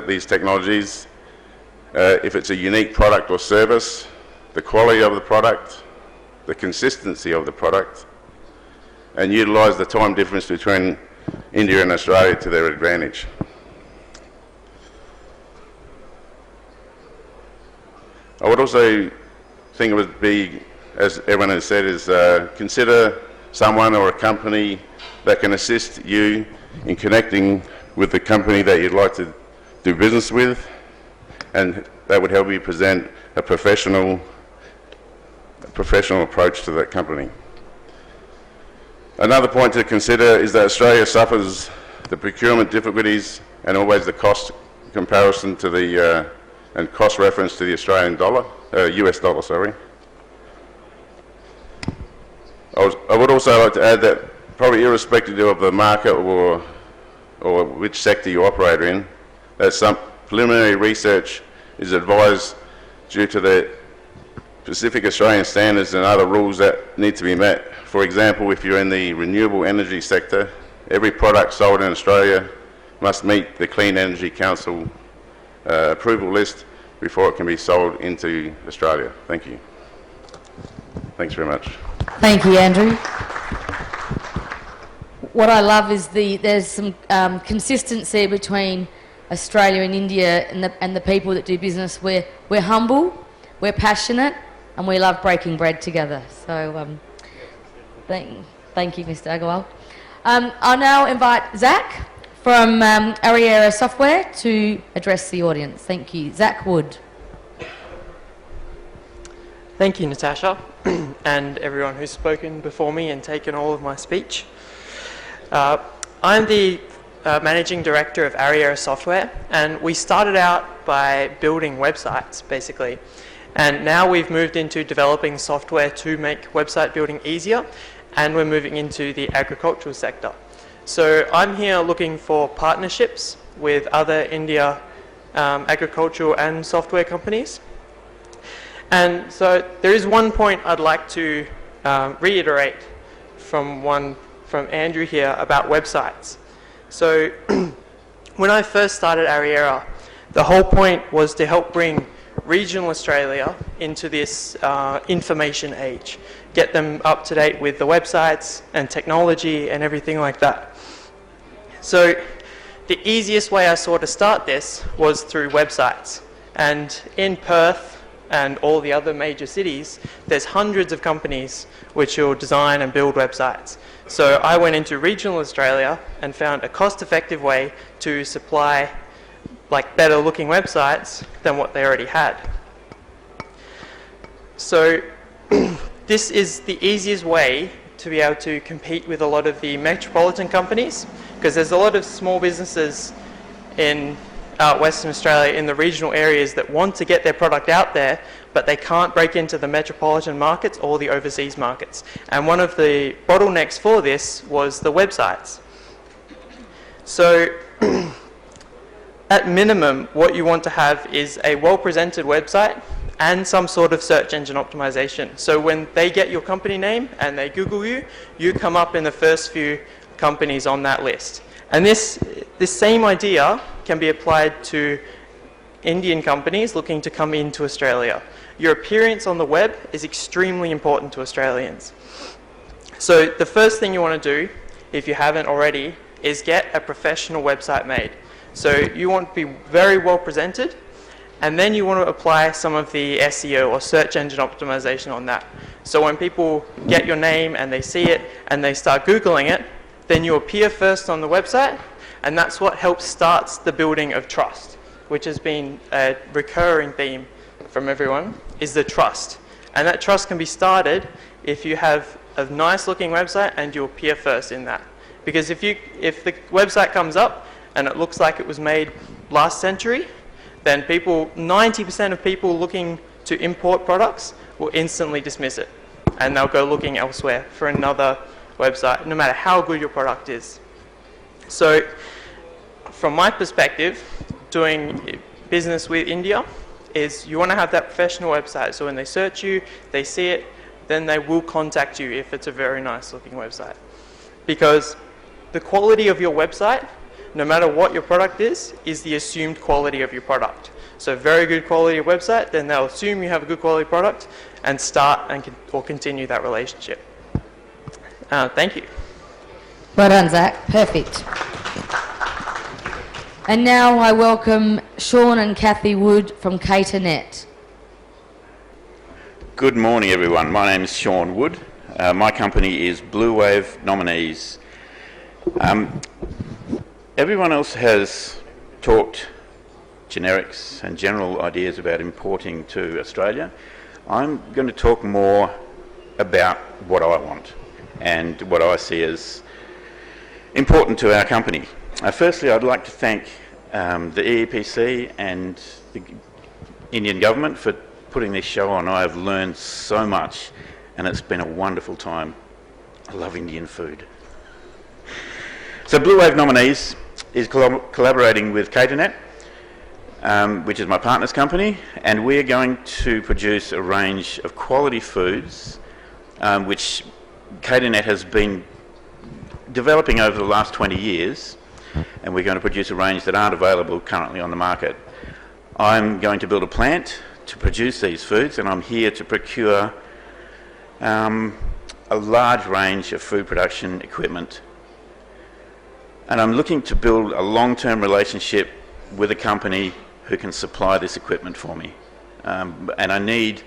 these technologies, if it's a unique product or service, the quality of the product, the consistency of the product, and utilise the time difference between India and Australia to their advantage. I would also think it would be, as everyone has said, is consider someone or a company that can assist you in connecting with the company that you'd like to do business with, and that would help you present a professional approach to that company. Another point to consider is that Australia suffers the procurement difficulties and always the cost comparison to the and cost reference to the Australian dollar, US dollar, sorry. I would also like to add that probably irrespective of the market or which sector you operate in, that some preliminary research is advised due to the specific Australian standards and other rules that need to be met. For example, if you're in the renewable energy sector, every product sold in Australia must meet the Clean Energy Council approval list before it can be sold into Australia. Thank you. Thanks very much. Thank you, Andrew. What I love is there's some consistency between Australia and India and the people that do business. We're humble, we're passionate, and we love breaking bread together. So thank you, Mr. Agarwal. I'll now invite Zach from Arriera Software to address the audience. Thank you. Zach Wood. Thank you, Natasha, and everyone who's spoken before me and taken all of my speech. I'm the Managing Director of Arriera Software, and we started out by building websites, basically. And now we've moved into developing software to make website building easier, and we're moving into the agricultural sector. So I'm here looking for partnerships with other India agricultural and software companies. And so there is one point I'd like to reiterate from Andrew here about websites. So when I first started Arriera, the whole point was to help bring regional Australia into this information age, get them up to date with the websites and technology and everything like that. So the easiest way I saw to start this was through websites. And in Perth and all the other major cities, there's hundreds of companies which will design and build websites. So I went into regional Australia and found a cost-effective way to supply better looking websites than what they already had. So this is the easiest way to be able to compete with a lot of the metropolitan companies, because there's a lot of small businesses in Western Australia in the regional areas that want to get their product out there, but they can't break into the metropolitan markets or the overseas markets. And one of the bottlenecks for this was the websites. So at minimum, what you want to have is a well-presented website and some sort of search engine optimization. So when they get your company name and they Google you, you come up in the first few companies on that list. And this same idea can be applied to Indian companies looking to come into Australia. Your appearance on the web is extremely important to Australians. So the first thing you want to do, if you haven't already, is get a professional website made. So you want to be very well presented, and then you want to apply some of the SEO or search engine optimization on that. So when people get your name and they see it and they start Googling it, then you appear first on the website, and that's what helps starts the building of trust, which has been a recurring theme from everyone, is the trust. And that trust can be started if you have a nice looking website and you appear first in that. Because if the website comes up and it looks like it was made last century, then 90% of people looking to import products will instantly dismiss it, and they'll go looking elsewhere for another website, no matter how good your product is. So from my perspective, doing business with India is you want to have that professional website, so when they search you, they see it, then they will contact you if it's a very nice looking website. Because the quality of your website, no matter what your product is the assumed quality of your product. So very good quality website, then they'll assume you have a good quality product and start or continue that relationship. Thank you. Well done, Zach. Perfect. And now I welcome Sean and Kathy Wood from Caternet. Good morning, everyone. My name is Sean Wood. My company is Blue Wave Nominees. Everyone else has talked generics and general ideas about importing to Australia. I'm going to talk more about what I want and what I see as important to our company. Firstly, I'd like to thank the EEPC and the Indian government for putting this show on. I have learned so much and it's been a wonderful time. I love Indian food. So Blue Wave Nominees is collaborating with Caternet, which is my partner's company, and we're going to produce a range of quality foods which Caternet has been developing over the last 20 years, and we're going to produce a range that aren't available currently on the market. I'm going to build a plant to produce these foods, and I'm here to procure a large range of food production equipment. And I'm looking to build a long-term relationship with a company who can supply this equipment for me. And I need,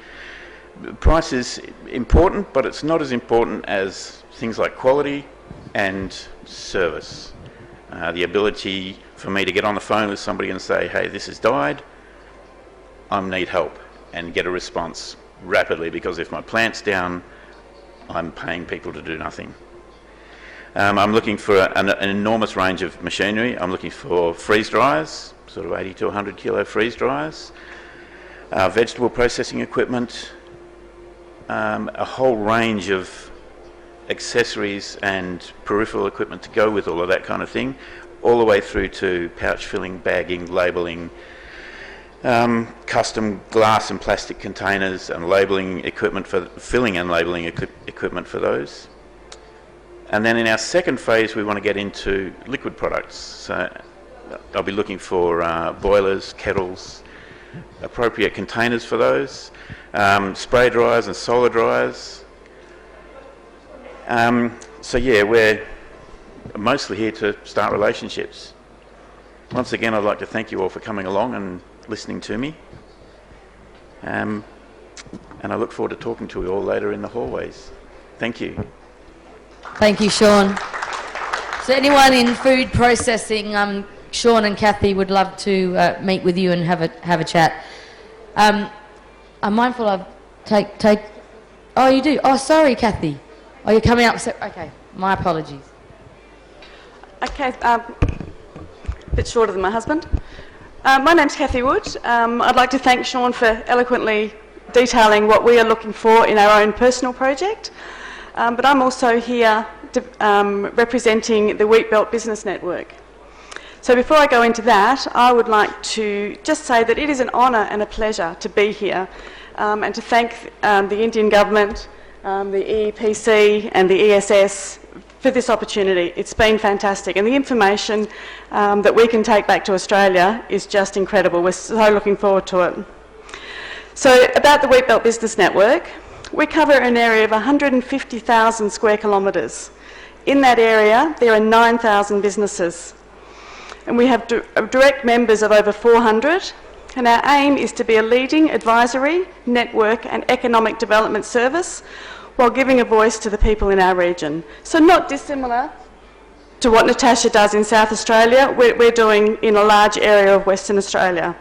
price is important, but it's not as important as things like quality and service. The ability for me to get on the phone with somebody and say, hey, this has died, I need help, and get a response rapidly, because if my plant's down, I'm paying people to do nothing. I'm looking for an enormous range of machinery. I'm looking for freeze dryers, sort of 80 to 100 kilo freeze dryers, vegetable processing equipment, a whole range of accessories and peripheral equipment to go with all of that kind of thing, all the way through to pouch filling, bagging, labelling, custom glass and plastic containers and labelling equipment for filling and labelling equipment for those. And then in our second phase, we want to get into liquid products. So I'll be looking for boilers, kettles, appropriate containers for those, spray dryers and solar dryers. So yeah, we're mostly here to start relationships. Once again, I'd like to thank you all for coming along and listening to me. And I look forward to talking to you all later in the hallways. Thank you. Thank you, Sean. So anyone in food processing, Sean and Kathy would love to meet with you and have a chat. I'm mindful of take. Oh, you do. Oh, sorry, Kathy. Oh, you're coming up. Okay, my apologies. Okay, a bit shorter than my husband. My name's Kathy Wood. I'd like to thank Sean for eloquently detailing what we are looking for in our own personal project. But I'm also here representing the Wheat Belt Business Network. So before I go into that, I would like to just say that it is an honour and a pleasure to be here and to thank the Indian government, the EEPC and the IESS for this opportunity. It's been fantastic, and the information that we can take back to Australia is just incredible. We're so looking forward to it. So about the Wheat Belt Business Network, we cover an area of 150,000 square kilometres. In that area, there are 9,000 businesses. And we have direct members of over 400, And our aim is to be a leading advisory, network and economic development service while giving a voice to the people in our region. So not dissimilar to what Natasha does in South Australia, we're doing in a large area of Western Australia.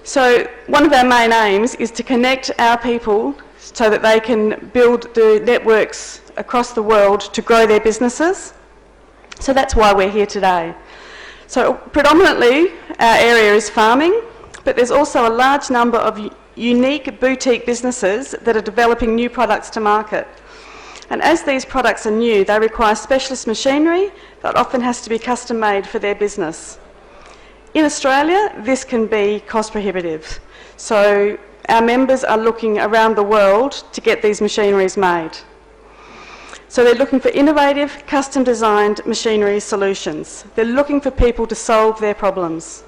So one of our main aims is to connect our people so that they can build the networks across the world to grow their businesses. So that's why we're here today. So predominantly our area is farming, but there's also a large number of unique boutique businesses that are developing new products to market. And as these products are new, they require specialist machinery that often has to be custom made for their business. In Australia, this can be cost prohibitive. So our members are looking around the world to get these machineries made. So they're looking for innovative, custom designed machinery solutions. They're looking for people to solve their problems.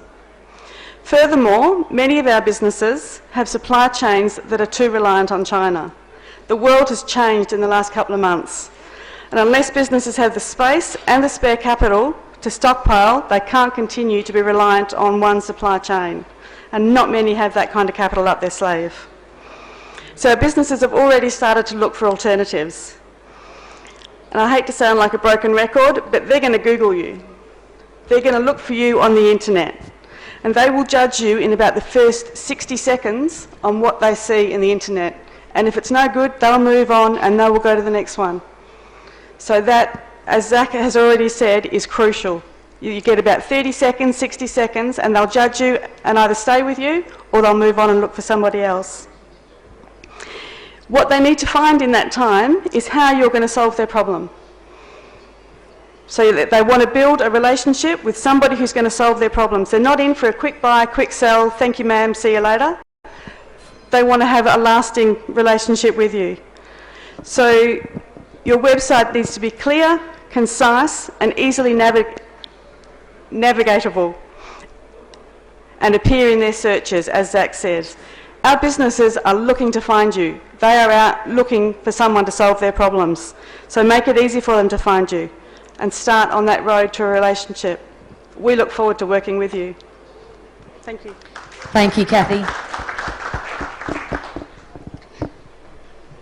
Furthermore, many of our businesses have supply chains that are too reliant on China. The world has changed in the last couple of months, and unless businesses have the space and the spare capital to stockpile, they can't continue to be reliant on one supply chain, and not many have that kind of capital up their sleeve. So businesses have already started to look for alternatives. And I hate to sound like a broken record, but they're going to Google you. They're going to look for you on the internet, and they will judge you in about the first 60 seconds on what they see in the internet. And if it's no good, they'll move on and they will go to the next one. So that, as Zach has already said, is crucial. You get about 30 seconds, 60 seconds, and they'll judge you and either stay with you or they'll move on and look for somebody else. What they need to find in that time is how you're going to solve their problem. So that they want to build a relationship with somebody who's going to solve their problems. They're not in for a quick buy, quick sell, thank you ma'am, see you later. They want to have a lasting relationship with you. So your website needs to be clear, concise and easily navigatable and appear in their searches, as Zach said. Our businesses are looking to find you. They are out looking for someone to solve their problems. So make it easy for them to find you and start on that road to a relationship. We look forward to working with you. Thank you. Thank you, Kathy.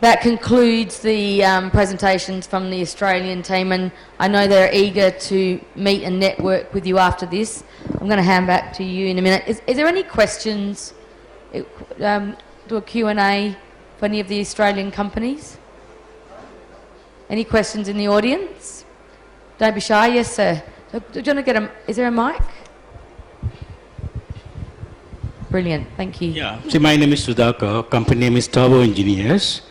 That concludes the presentations from the Australian team, and I know they're eager to meet and network with you after this. I'm going to hand back to you in a minute. Is there any questions, do a Q&A for any of the Australian companies? Any questions in the audience? Don't be shy. Yes, sir. Do you want to get a... Is there a mic? Brilliant. Thank you. Yeah. See, my name is Sudhakar. Company name is Turbo Engineers.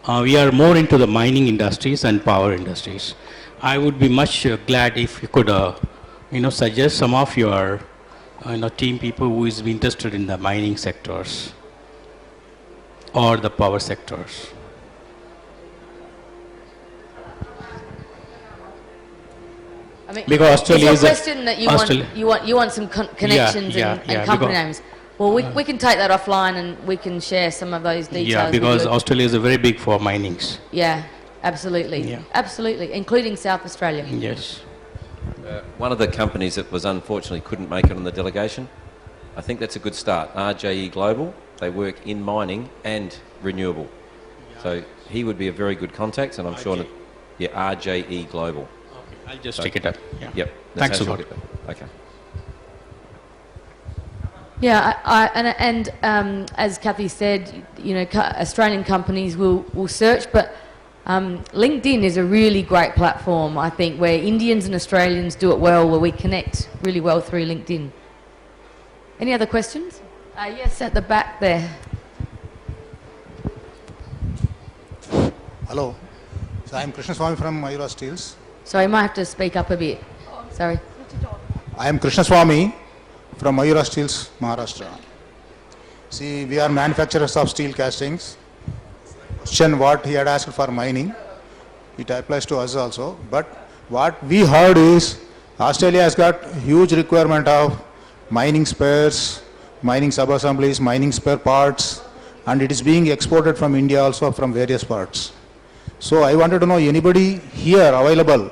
We are more into the mining industries and power industries. I would be much glad if you could, suggest some of your, team people who is interested in the mining sectors or the power sectors. I mean, because Australia it's is a question that you want some connections and company names. Well, we can take that offline and we can share some of those details. Yeah, because Australia is very big for minings. Yeah, absolutely. Yeah. Absolutely, including South Australia. Yes. One of the companies that was unfortunately couldn't make it on the delegation, I think that's a good start. RJE Global, they work in mining and renewable. Yeah. So he would be a very good contact, and I'm sure, RJE Global. Okay. I'll just take it up. Yeah. Yep. Thanks a lot. Okay. Yeah, as Kathy said, Australian companies will search, but LinkedIn is a really great platform, I think, where Indians and Australians do it well, where we connect really well through LinkedIn. Any other questions? Yes, at the back there. Hello. So I'm Krishna Swami from Mayura Steels. Sorry, you might have to speak up a bit. Sorry. I am Krishna Swami from Mayura Steels, Maharashtra. See, we are manufacturers of steel castings. Question what he had asked for mining, it applies to us also. But what we heard is Australia has got huge requirement of mining spares, mining sub-assemblies, mining spare parts, and it is being exported from India also from various parts. So I wanted to know anybody here available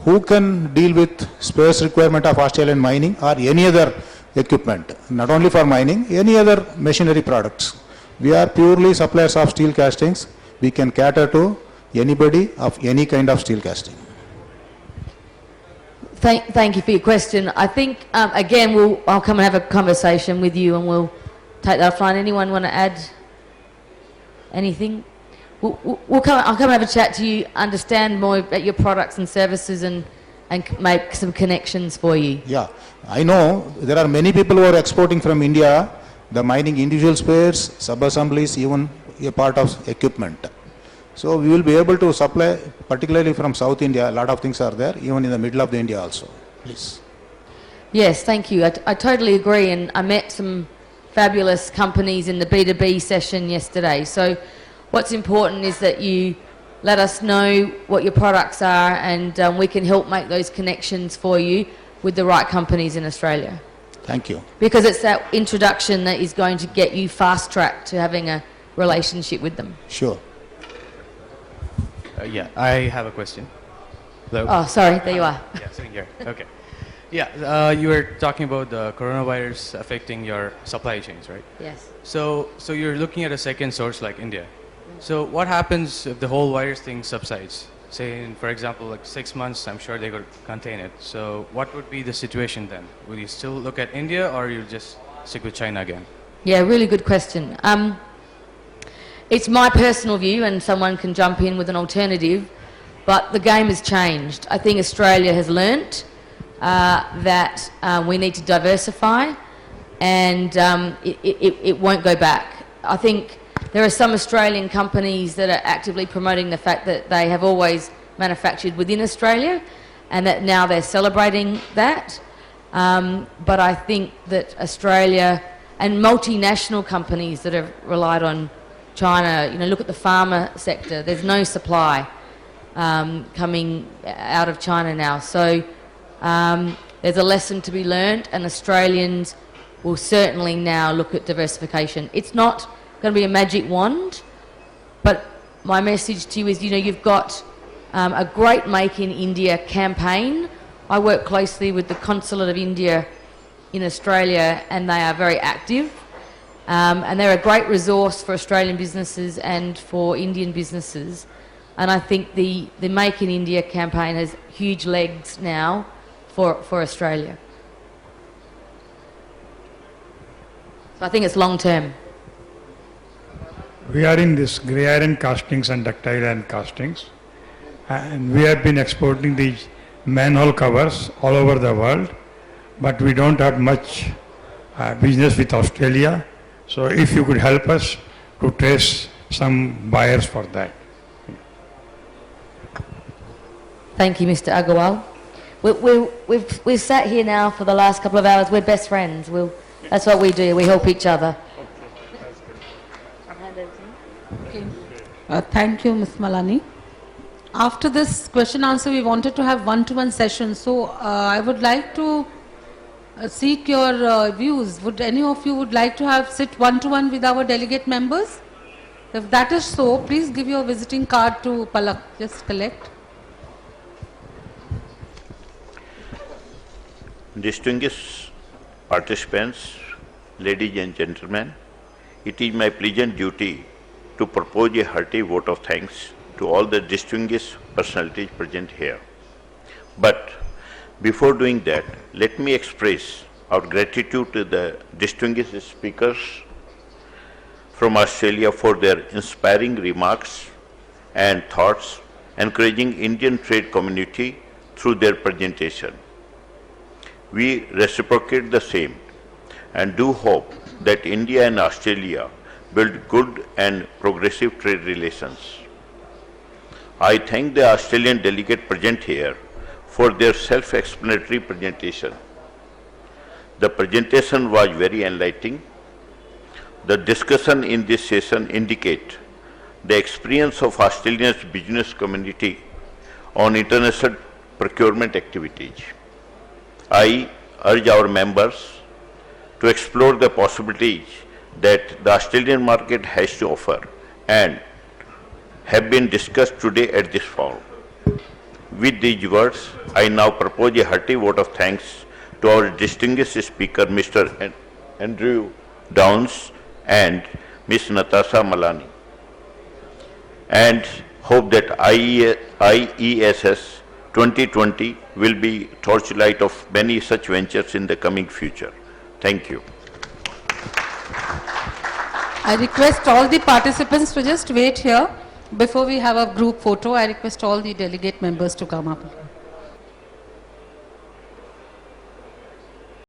who can deal with spares requirement of Australian mining or any other equipment, not only for mining, any other machinery products. We are purely suppliers of steel castings. We can cater to anybody of any kind of steel casting. Thank you for your question. I think, again, I'll come and have a conversation with you and we'll take that offline. Anyone want to add anything? I'll come and have a chat to you, understand more about your products and services and make some connections for you. Yeah, I know there are many people who are exporting from India, the mining individual spares, sub-assemblies, even a part of equipment. So we will be able to supply, particularly from South India, a lot of things are there, even in the middle of the India also. Please. Yes, thank you. I totally agree, and I met some fabulous companies in the B2B session yesterday. So what's important is that you let us know what your products are, and we can help make those connections for you with the right companies in Australia. Thank you. Because it's that introduction that is going to get you fast-tracked to having a relationship with them. Sure. Yeah, I have a question. Hello? Oh, sorry, there you are. Yeah, sitting here. Okay. Yeah, you were talking about the coronavirus affecting your supply chains, right? Yes. So you're looking at a second source like India. So what happens if the whole virus thing subsides? Say, for example, like 6 months, I'm sure they could contain it. So what would be the situation then? Will you still look at India, or you'll just stick with China again? Yeah, really good question. It's my personal view, and someone can jump in with an alternative, but the game has changed. I think Australia has learnt that we need to diversify, and it won't go back. I think there are some Australian companies that are actively promoting the fact that they have always manufactured within Australia, and that now they're celebrating that. But I think that Australia and multinational companies that have relied on China, look at the pharma sector. There's no supply coming out of China now. So there's a lesson to be learnt, and Australians will certainly now look at diversification. It's not going to be a magic wand, but my message to you is, you've got a great Make in India campaign. I work closely with the Consulate of India in Australia, and they are very active. And they're a great resource for Australian businesses and for Indian businesses. And I think the Make in India campaign has huge legs now for Australia. So I think it's long term. We are in this grey iron castings and ductile iron castings, and we have been exporting these manhole covers all over the world, but we don't have much business with Australia. So if you could help us to trace some buyers for that. Thank you, Mr. Agarwal. We've sat here now for the last couple of hours. We're best friends. That's what we do. We help each other. Okay. Thank you, Ms. Malani. After this question answer, we wanted to have one-to-one session. So I would like to seek your views. Would any of you would like to sit one-to-one with our delegate members? If that is so, please give your visiting card to Palak. Just collect. Distinguished participants, ladies and gentlemen, it is my pleasant duty to propose a hearty vote of thanks to all the distinguished personalities present here. But before doing that, let me express our gratitude to the distinguished speakers from Australia for their inspiring remarks and thoughts, encouraging Indian trade community through their presentation. We reciprocate the same and do hope that India and Australia build good and progressive trade relations. I thank the Australian delegate present here for their self-explanatory presentation. The presentation was very enlightening. The discussion in this session indicate the experience of Australia's business community on international procurement activities. I urge our members to explore the possibilities that the Australian market has to offer and have been discussed today at this forum. With these words, I now propose a hearty vote of thanks to our distinguished speaker, Mr. Andrew Downs and Ms. Natasha Malani, and hope that IESS 2020 will be torchlight of many such ventures in the coming future. Thank you. I request all the participants to just wait here. Before we have a group photo, I request all the delegate members to come up.